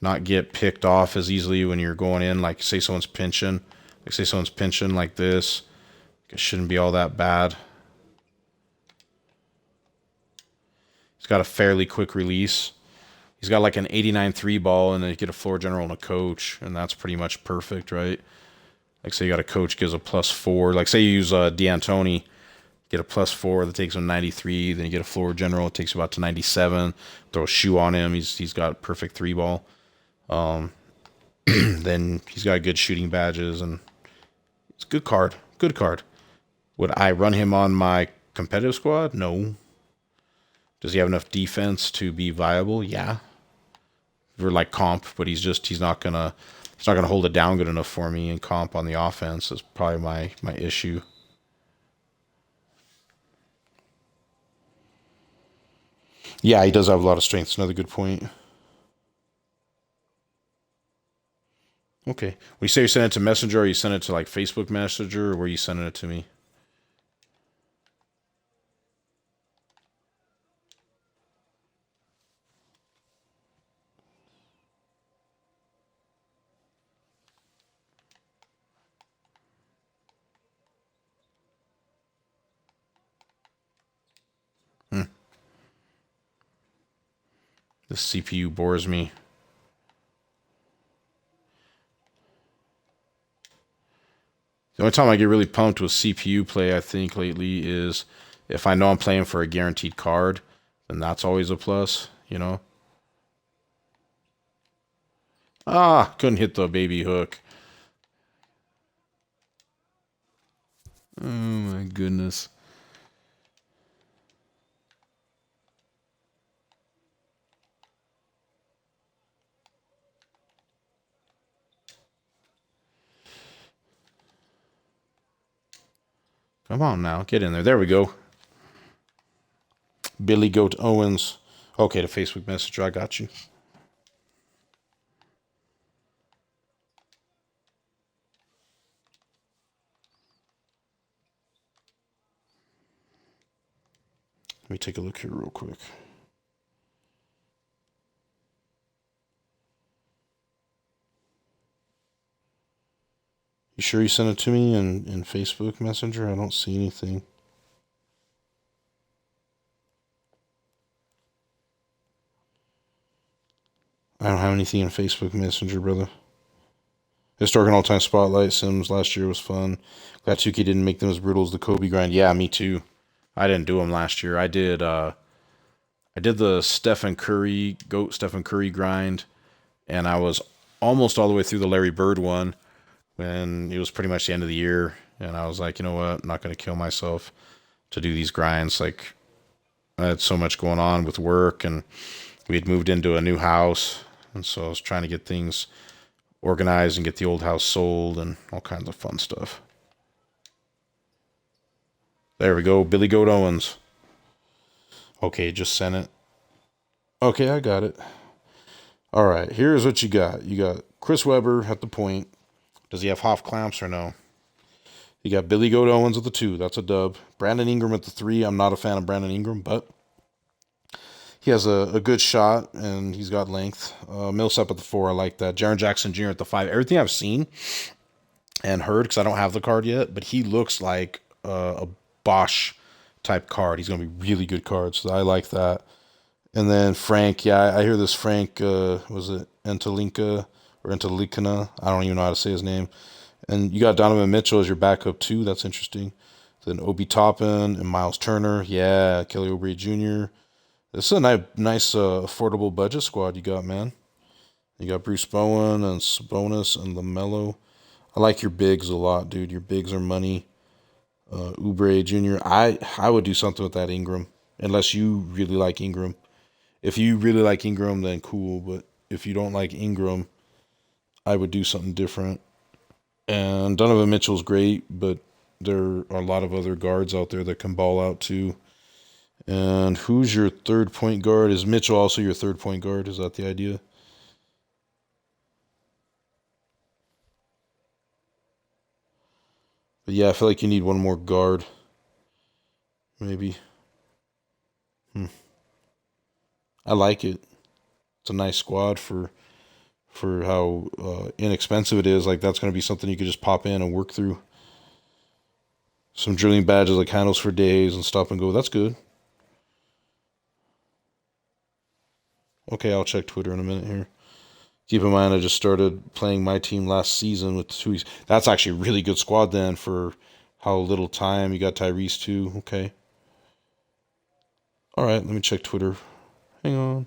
not get picked off as easily when you're going in. Like say someone's pinching like this. It shouldn't be all that bad. He's got a fairly quick release. He's got like an 89 3 ball, and then you get a floor general and a coach, and that's pretty much perfect, right? Like, say you got a coach gives a +4. Like, say you use D'Antoni, get a +4 that takes him 93. Then you get a floor general, it takes you about to 97. Throw a shoe on him, he's got perfect 3 ball. Then he's got good shooting badges, and it's a good card. Good card. Would I run him on my competitive squad? No. Does he have enough defense to be viable? Yeah. For like comp, but he's not gonna hold it down good enough for me in comp on the offense. Is probably my issue. Yeah, he does have a lot of strengths. Another good point. Okay. When you say you send it to Messenger, or you send it to like Facebook Messenger, or where you sending it to me? Hmm. This CPU bores me. The only time I get really pumped with CPU play, I think, lately is if I know I'm playing for a guaranteed card, then that's always a plus. Ah, couldn't hit the baby hook. Oh my goodness. Come on now. Get in there. There we go. Billy Goat Owens. Okay, the Facebook Messenger. I got you. Let me take a look here real quick. You sure you sent it to me in Facebook Messenger? I don't see anything. I don't have anything in Facebook Messenger, brother. Historic and all-time spotlight Sims last year was fun. Glad 2K didn't make them as brutal as the Kobe grind. Yeah, me too. I didn't do them last year. I did the Stephen Curry grind, and I was almost all the way through the Larry Bird one when it was pretty much the end of the year, and I was like, you know what, I'm not going to kill myself to do these grinds. Like, I had so much going on with work, and we had moved into a new house, and so I was trying to get things organized and get the old house sold and all kinds of fun stuff. There we go, Billy Goat Owens. Okay, just sent it. Okay, I got it. All right, here's what you got. You got Chris Webber at the point. Does he have Hoff clamps or no? You got Billy Goat Owens at the 2. That's a dub. Brandon Ingram at the 3. I'm not a fan of Brandon Ingram, but he has a good shot, and he's got length. Millsap at the 4. I like that. Jaren Jackson Jr. at the 5. Everything I've seen and heard, because I don't have the card yet, but he looks like a Bosch type card. He's going to be really good card, so I like that. And then Frank, yeah, I hear this Frank, was it Entelinka or Entelikana? I don't even know how to say his name. And you got Donovan Mitchell as your backup too. That's interesting. Then Obi Toppin and Miles Turner. Yeah, Kelly Oubre Jr. This is a nice affordable budget squad you got, man. You got Bruce Bowen and Sabonis and LaMelo. I like your bigs a lot, dude. Your bigs are money. Oubre Jr. I would do something with that Ingram, unless you really like Ingram. If you really like Ingram, then cool. But if you don't like Ingram, I would do something different. And Donovan Mitchell's great, but there are a lot of other guards out there that can ball out too. And who's your third point guard? Is Mitchell also your third point guard? Is that the idea? But yeah, I feel like you need one more guard. Maybe. I like it. It's a nice squad for how inexpensive it is. Like, that's going to be something you could just pop in and work through. Some drilling badges like handles for days and stop and go. That's good. Okay, I'll check Twitter in a minute here. Keep in mind, I just started playing my team last season with 2 weeks. That's actually a really good squad then for how little time. You got Tyrese too. Okay. All right, let me check Twitter. Hang on.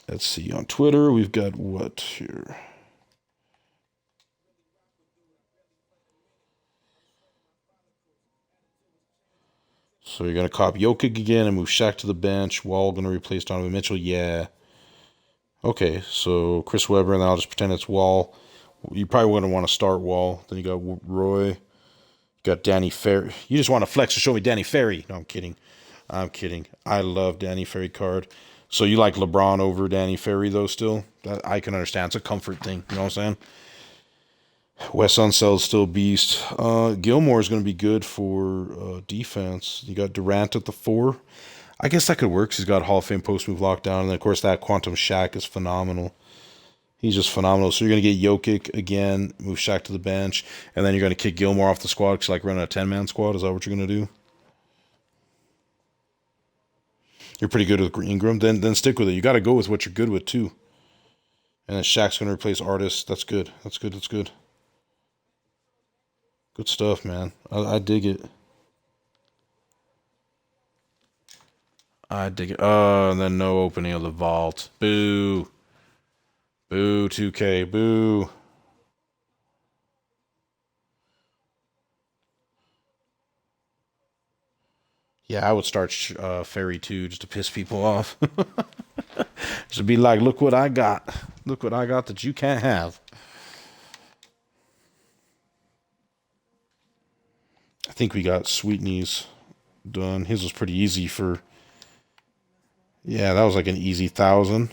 Let's see. On Twitter, we've got what here? So you're going to cop Jokic again and move Shaq to the bench. Wall going to replace Donovan Mitchell. Yeah. Okay, so Chris Webber, and then I'll just pretend it's Wall. You probably wouldn't want to start Wall. Then you got Roy. You got Danny Ferry. You just want to flex to show me Danny Ferry. No, I'm kidding. I'm kidding. I love Danny Ferry card. So you like LeBron over Danny Ferry, though, still? That I can understand. It's a comfort thing. You know what I'm saying? Wes Unsell's still beast. Gilmore is going to be good for defense. You got Durant at the 4. I guess that could work. He's got Hall of Fame post move lockdown. And then, of course, that Quantum Shaq is phenomenal. He's just phenomenal. So you're going to get Jokic again, move Shaq to the bench, and then you're going to kick Gilmore off the squad because like running a 10-man squad. Is that what you're going to do? You're pretty good with Ingram. Then stick with it. You got to go with what you're good with, too. And then Shaq's going to replace Artis. That's good. That's good. That's good. Good stuff, man. I dig it. I dig it. Oh, and then no opening of the vault. Boo. Boo, 2K. Boo. Yeah, I would start Ferry too, just to piss people off. Just be like, look what I got. Look what I got that you can't have. think we got Sweetney's done. His was pretty easy for. Yeah, that was like an easy 1,000.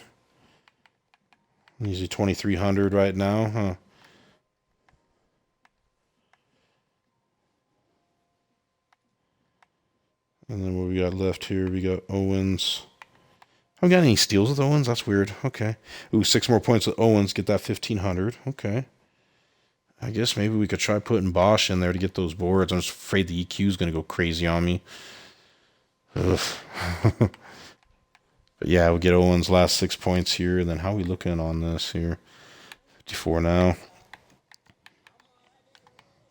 Easy 2,300 right now, huh? And then what we got left here, we got Owens. I haven't got any steals with Owens. That's weird. Okay. Ooh, 6 more points with Owens. Get that 1,500. Okay. I guess maybe we could try putting Bosch in there to get those boards. I'm just afraid the EQ is going to go crazy on me. Ugh. But yeah, we'll get Owens' last 6 points here. And then how are we looking on this here? 54 now.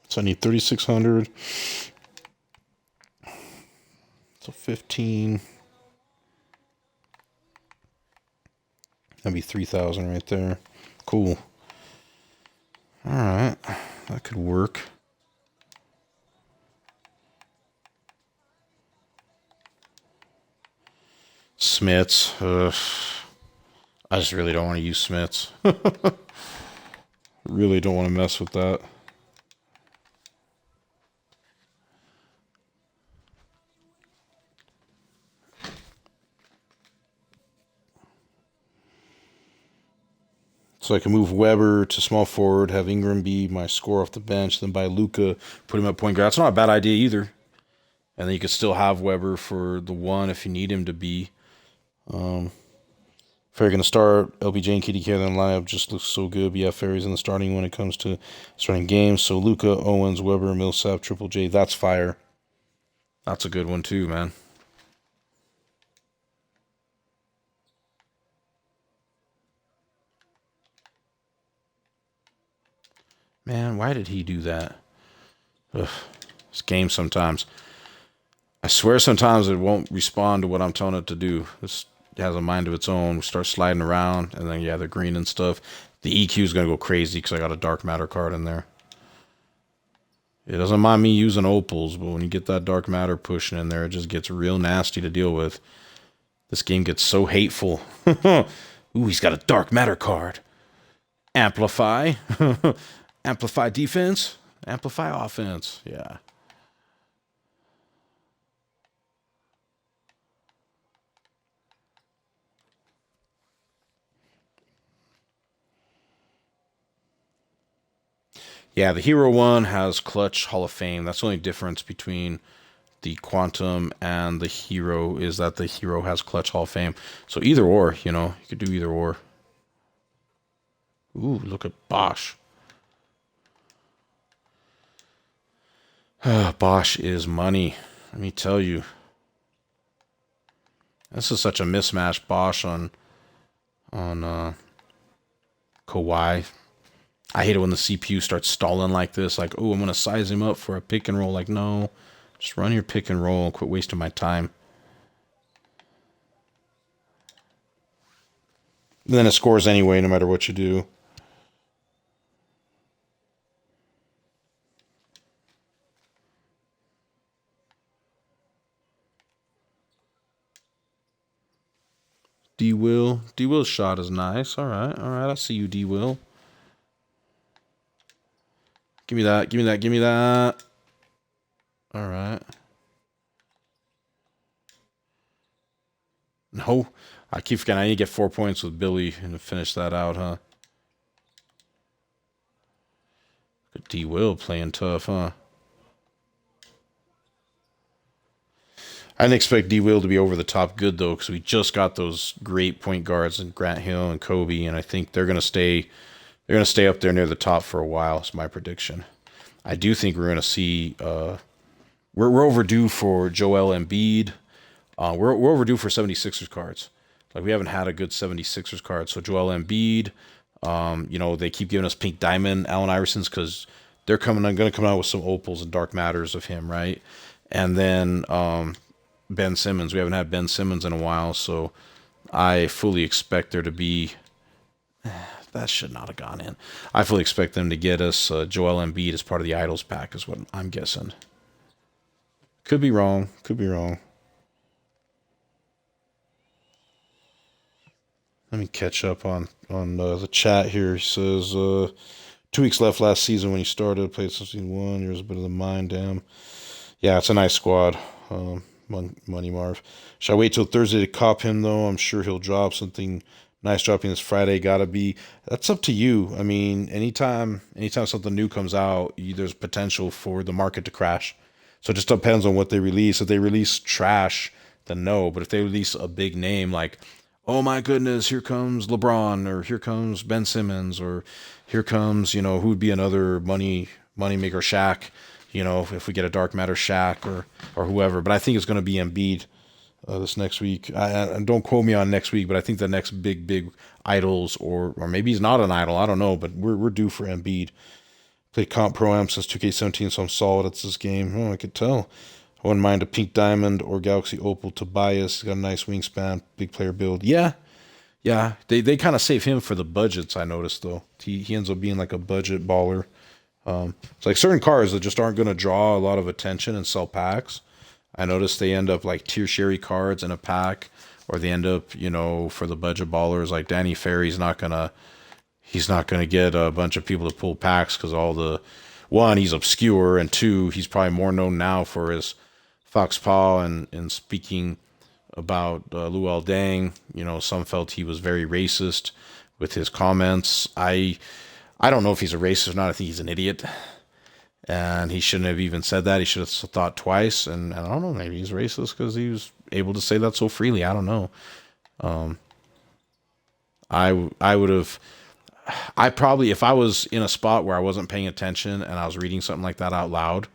So I need 3,600. So 15. That'd be 3,000 right there. Cool. All right. That could work. Smiths. I just really don't want to use Smiths. Really don't want to mess with that. So I can move Weber to small forward, have Ingram be my score off the bench, then buy Luka, put him at point guard. That's not a bad idea either. And then you could still have Weber for the 1 if you need him to be. If you're going to start LBJ and KDK, then the lineup just looks so good. But yeah, Ferry's in the starting when it comes to starting games. So Luka, Owens, Weber, Millsap, Triple J, that's fire. That's a good one too, man. Man, why did he do that? Ugh, this game sometimes. I swear sometimes it won't respond to what I'm telling it to do. It has a mind of its own. We start sliding around, and then, yeah, the green and stuff. The EQ is going to go crazy because I got a dark matter card in there. It doesn't mind me using opals, but when you get that dark matter pushing in there, it just gets real nasty to deal with. This game gets so hateful. Ooh, he's got a dark matter card. Amplify. Amplify defense. Amplify offense. Yeah. Yeah, the Hero one has Clutch Hall of Fame. That's the only difference between the Quantum and the Hero is that the Hero has Clutch Hall of Fame. So either or, you could do either or. Ooh, look at Bosch. Bosch is money. Let me tell you. This is such a mismatch, Bosch on Kawhi. I hate it when the CPU starts stalling like this. Like, oh, I'm going to size him up for a pick and roll. Like, no. Just run your pick and roll and quit wasting my time. And then it scores anyway, no matter what you do. D-Will. D-Will's shot is nice. All right. All right. I see you, D-Will. Give me that. Give me that. Give me that. All right. No. I keep forgetting. I need to get 4 points with Billy and to finish that out, huh? D-Will playing tough, huh? I didn't expect D-Will to be over the top good, though, because we just got those great point guards in Grant Hill and Kobe, and I think they're going to stay up there near the top for a while, is my prediction. I do think we're going to see we're overdue for Joel Embiid. We're overdue for 76ers cards. Like, we haven't had a good 76ers card. So Joel Embiid, they keep giving us Pink Diamond, Allen Iverson's, because they're going to come out with some opals and dark matters of him, right? And then Ben Simmons. We haven't had Ben Simmons in a while, so I fully expect there to be. That should not have gone in. I fully expect them to get us Joel Embiid as part of the Idols pack, is what I'm guessing. Could be wrong. Could be wrong. Let me catch up on the chat here. He says 2 weeks left last season when he started. Played season 1. He was a bit of the mind, damn. Yeah, it's a nice squad. Money Marv. Should I wait till Thursday to cop him though? I'm sure he'll drop something nice dropping this Friday. Gotta be. That's up to you. I mean, anytime something new comes out, there's potential for the market to crash. So it just depends on what they release. If they release trash, then no. But if they release a big name like, oh my goodness, here comes LeBron, or here comes Ben Simmons, or here comes, who would be another money maker, Shaq, if we get a dark matter Shaq or whoever. But I think it's going to be Embiid this next week. I don't quote me on next week, but I think the next big idols, or maybe he's not an idol. I don't know, but we're due for Embiid. Played comp pro am since 2K17, so I'm solid at this game. Oh, I could tell. I wouldn't mind a pink diamond or galaxy opal Tobias. He's got a nice wingspan, big player build. Yeah, yeah. They kind of save him for the budgets. I noticed though. He ends up being like a budget baller. It's like certain cars that just aren't going to draw a lot of attention and sell packs. I noticed they end up like tertiary cards in a pack, or they end up, for the budget ballers like Danny Ferry's not gonna he's not gonna get a bunch of people to pull packs because all the one, he's obscure, and two, he's probably more known now for his Fox Paw and speaking about Luol Deng. Some felt he was very racist with his comments. I don't know if he's a racist or not. I think he's an idiot. And he shouldn't have even said that. He should have thought twice. And I don't know, maybe he's racist because he was able to say that so freely. I don't know. I would have. I probably, if I was in a spot where I wasn't paying attention and I was reading something like that out loud,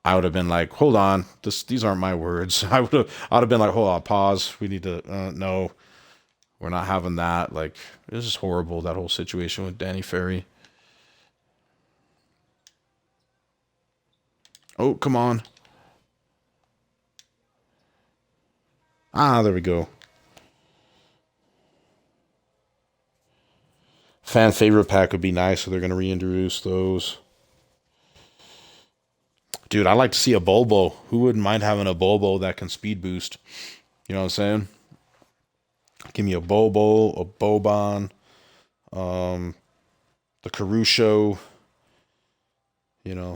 I would have been like, "Hold on, these aren't my words." I'd have been like, "Hold on, pause. We need to. No, we're not having that." Like, it was just horrible, that whole situation with Danny Ferry. Oh, come on. Ah, there we go. Fan favorite pack would be nice, so they're going to reintroduce those. Dude, I'd like to see a Bulbo. Who wouldn't mind having a Bulbo that can speed boost? You know what I'm saying? Give me a Bobo, a Boban, the Caruso,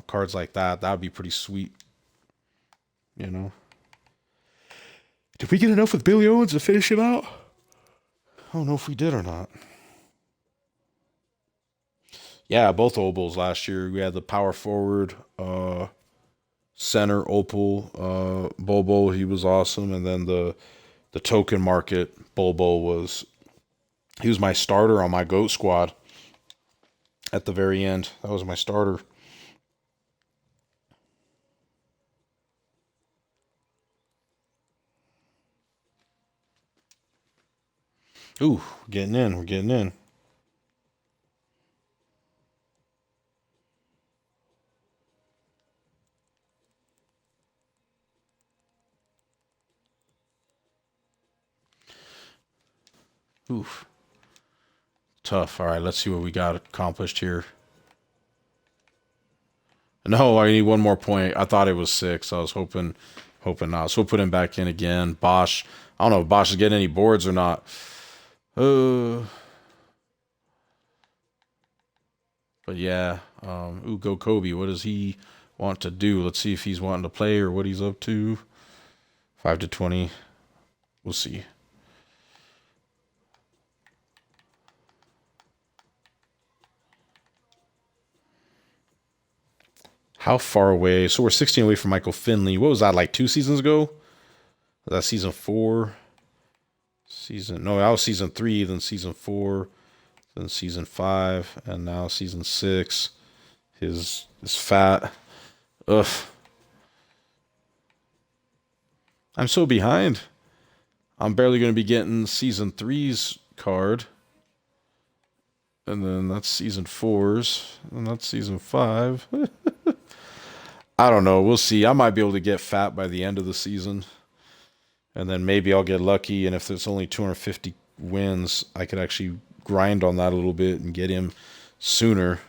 cards like that. That would be pretty sweet, you know. Did we get enough with Billy Owens to finish him out? I don't know if we did or not. Yeah, both Opals last year. We had the power forward, center Opal, Bobo. He was awesome, and then the token market Bobo he was my starter on my GOAT squad at the very end. That was my starter. Ooh, we're getting in. We're getting in. Oof. Tough. All right, let's see what we got accomplished here. No, I need one more point. I thought it was six. I was hoping not. So we'll put him back in again. Bosch. I don't know if Bosch is getting any boards or not. Uh, but yeah. Go Kobe. What does he want to do? Let's see if he's wanting to play or what he's up to. 5 to 20. We'll see. How far away? So we're 16 away from Michael Finley. What was that, like 2 seasons ago? Was that season four? No, that was season three, then season four, then season five, and now season six. His fat. Ugh. I'm so behind. I'm barely going to be getting season three's card. And then that's season four's. And that's season five. I don't know. We'll see. I might be able to get fat by the end of the season. And then maybe I'll get lucky. And if there's only 250 wins, I could actually grind on that a little bit and get him sooner.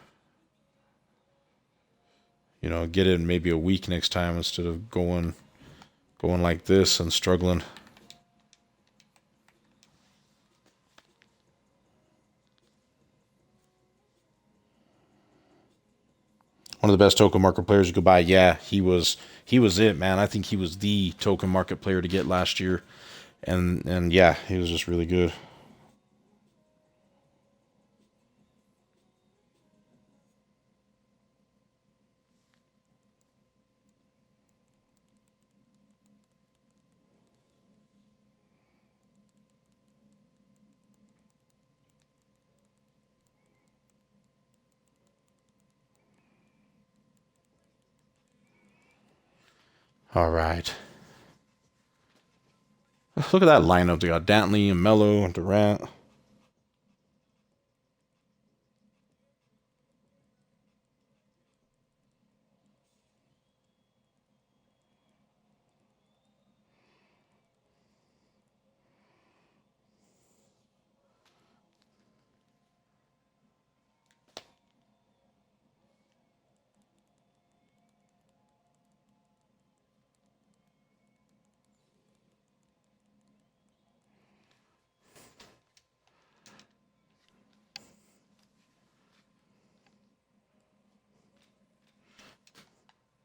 Get it in maybe a week next time instead of going like this and struggling. I want one of the best token market players you could buy. Yeah, he was it, man. I think he was the token market player to get last year, and yeah, he was just really good. All right, look at that lineup. They got Dantley and Melo and Durant.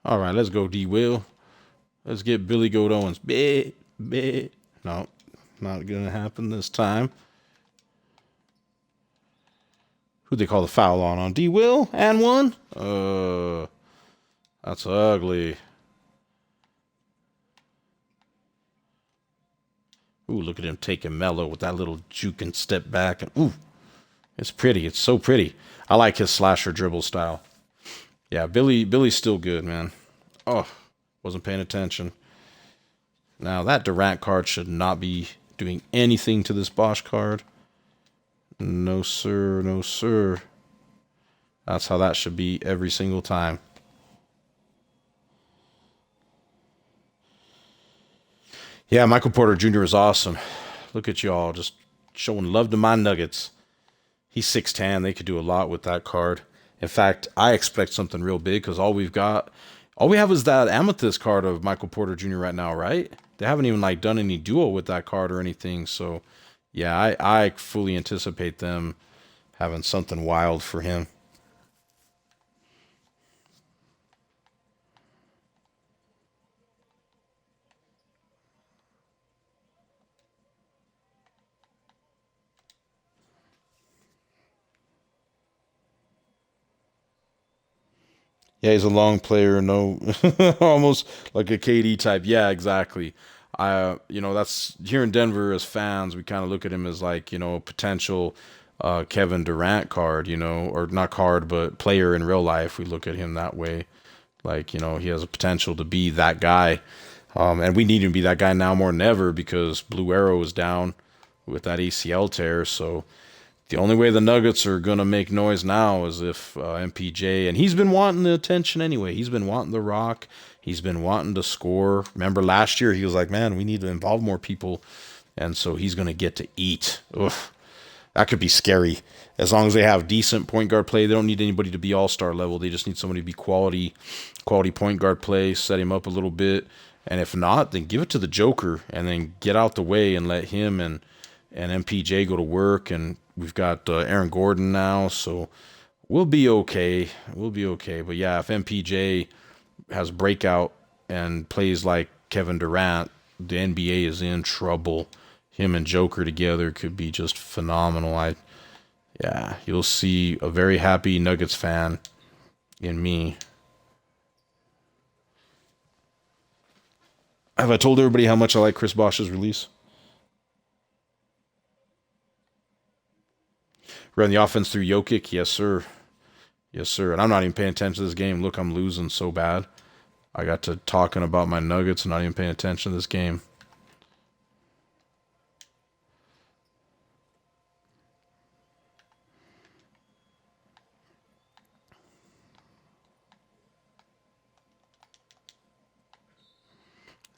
All right, let's go, D. Will. Let's get Billy Goat Owens. Bit, bit. No, not gonna happen this time. Who'd they call the foul on D. Will and one? That's ugly. Ooh, look at him taking Mello with that little juke and step back. And ooh, it's pretty. It's so pretty. I like his slasher dribble style. Yeah, Billy's still good, man. Oh, wasn't paying attention. Now that Durant card should not be doing anything to this Bosch card. No sir, no sir. That's how that should be every single time. Yeah, Michael Porter Jr. is awesome. Look at y'all just showing love to my Nuggets. He's 6'10". They could do a lot with that card. In fact, I expect something real big because all we have is that Amethyst card of Michael Porter Jr. right now, right? They haven't even like done any duo with that card or anything. So, yeah, I fully anticipate them having something wild for him. Yeah, he's a long player, no, almost like a KD type. Yeah, exactly. That's here in Denver as fans, we kind of look at him as like, a potential Kevin Durant card, or not card, but player in real life. We look at him that way. Like, he has a potential to be that guy. And we need him to be that guy now more than ever because Blue Arrow is down with that ACL tear. So the only way the Nuggets are going to make noise now is if MPJ, and he's been wanting the attention anyway. He's been wanting the rock. He's been wanting to score. Remember last year, he was like, man, we need to involve more people. And so he's going to get to eat. Ugh, that could be scary. As long as they have decent point guard play, they don't need anybody to be all-star level. They just need somebody to be quality point guard play, set him up a little bit. And if not, then give it to the Joker and then get out the way and let him and MPJ go to work. And we've got Aaron Gordon now, so we'll be okay. We'll be okay. But yeah, if MPJ has breakout and plays like Kevin Durant, the NBA is in trouble. Him and Joker together could be just phenomenal. Yeah, you'll see a very happy Nuggets fan in me. Have I told everybody how much I like Chris Bosh's release? Run the offense through Jokic? Yes, sir. Yes, sir. And I'm not even paying attention to this game. Look, I'm losing so bad. I got to talking about my Nuggets and not even paying attention to this game.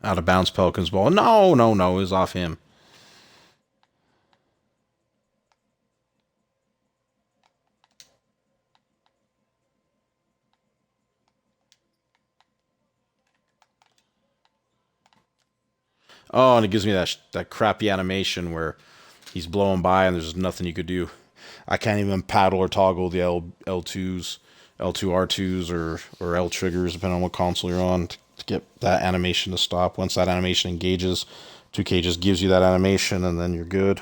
Out of bounds, Pelicans ball. No, no, no. It was off him. Oh, and it gives me that crappy animation where he's blowing by and there's nothing you could do. I can't even paddle or toggle the L2s. L2 R2s or L triggers, depending on what console you're on, to get that animation to stop. Once that animation engages, 2K just gives you that animation, and then you're good.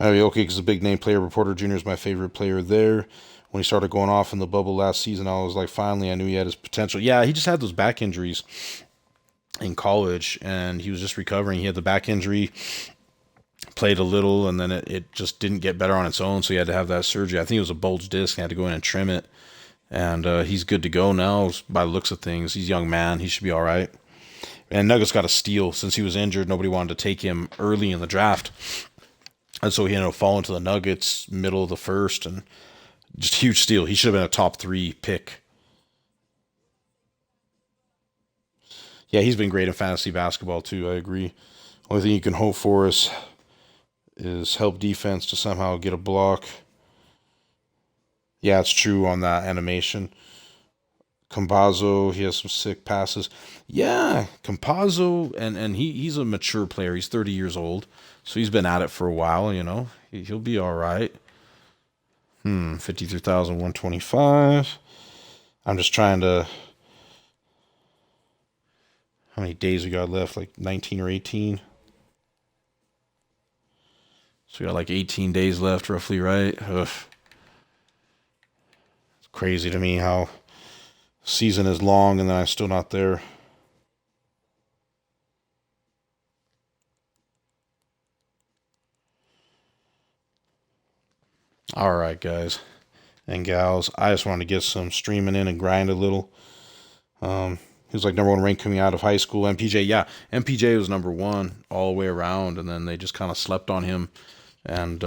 Okay, because a big name player, Reporter Jr. is my favorite player there. When he started going off in the bubble last season, I was like, finally, I knew he had his potential. Yeah, he just had those back injuries in college, and he was just recovering. He had the back injury, played a little, and then it just didn't get better on its own, so he had to have that surgery. I think it was a bulge disc, and had to go in and trim it. And he's good to go now by the looks of things. He's a young man. He should be all right. And Nuggets got a steal. Since he was injured, nobody wanted to take him early in the draft. And so he ended up falling to the Nuggets middle of the first, and just huge steal. He should have been a top 3 pick. Yeah, he's been great in fantasy basketball too. I agree. Only thing you can hope for is help defense to somehow get a block. Yeah, it's true on that animation. Campazzo, he has some sick passes. Yeah, Campazzo, and he's a mature player. He's 30 years old, so he's been at it for a while. He'll be all right. 53,125. I'm just trying to. How many days we got left? Like 19 or 18. So we got like 18 days left, roughly, right? Ugh. It's crazy to me how season is long and then I'm still not there. All right, guys and gals. I just wanted to get some streaming in and grind a little. He was like #1 ranked coming out of high school. MPJ, yeah, MPJ was #1 all the way around, and then they just kind of slept on him. And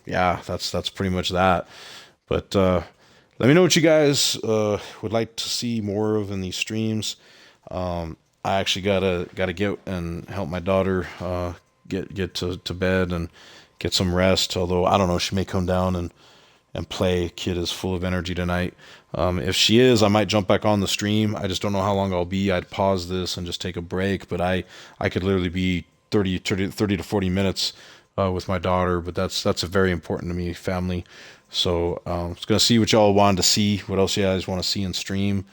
yeah, that's pretty much that. But let me know what you guys would like to see more of in these streams. I actually gotta get and help my daughter get to bed and get some rest. Although I don't know, she may come down and play. Kid is full of energy tonight. If she is, I might jump back on the stream. I just don't know how long I'll be. I'd pause this and just take a break, but I could literally be 30 to 40 minutes with my daughter, but that's very important to me, family. So I was going to see what y'all wanted to see, what else you guys want to see in stream.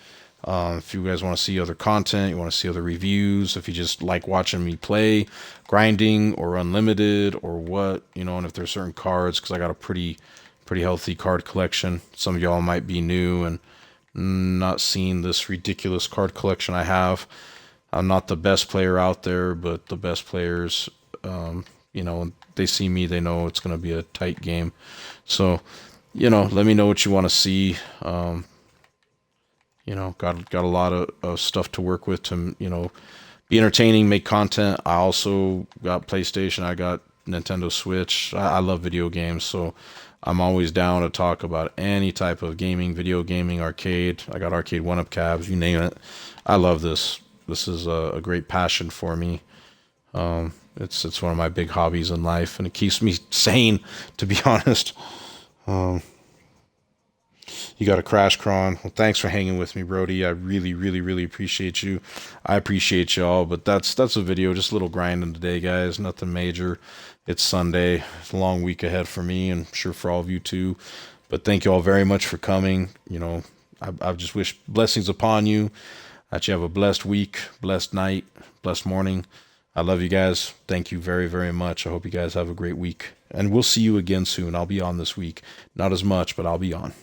If you guys want to see other content, you want to see other reviews, if you just like watching me play, grinding or unlimited or what, and if there's certain cards, because I got a pretty healthy card collection. Some of y'all might be new and not seen this ridiculous card collection I have. I'm not the best player out there, but the best players, when they see me, they know it's going to be a tight game. So, let me know what you want to see. Got a lot of stuff to work with to, be entertaining, make content. I also got PlayStation. I got Nintendo Switch. I love video games, so I'm always down to talk about any type of gaming, video gaming, arcade. I got arcade one-up cabs, you name it. I love this. This is a great passion for me. It's one of my big hobbies in life, and it keeps me sane, to be honest. You got a Crash Cron. Well, thanks for hanging with me, Brody. I really, really, really appreciate you. I appreciate y'all, but that's a video, just a little grinding today, guys. Nothing major. It's Sunday. It's a long week ahead for me, and I'm sure for all of you too. But thank you all very much for coming. I just wish blessings upon you, that you have a blessed week, blessed night, blessed morning. I love you guys. Thank you very, very much. I hope you guys have a great week. And we'll see you again soon. I'll be on this week. Not as much, but I'll be on.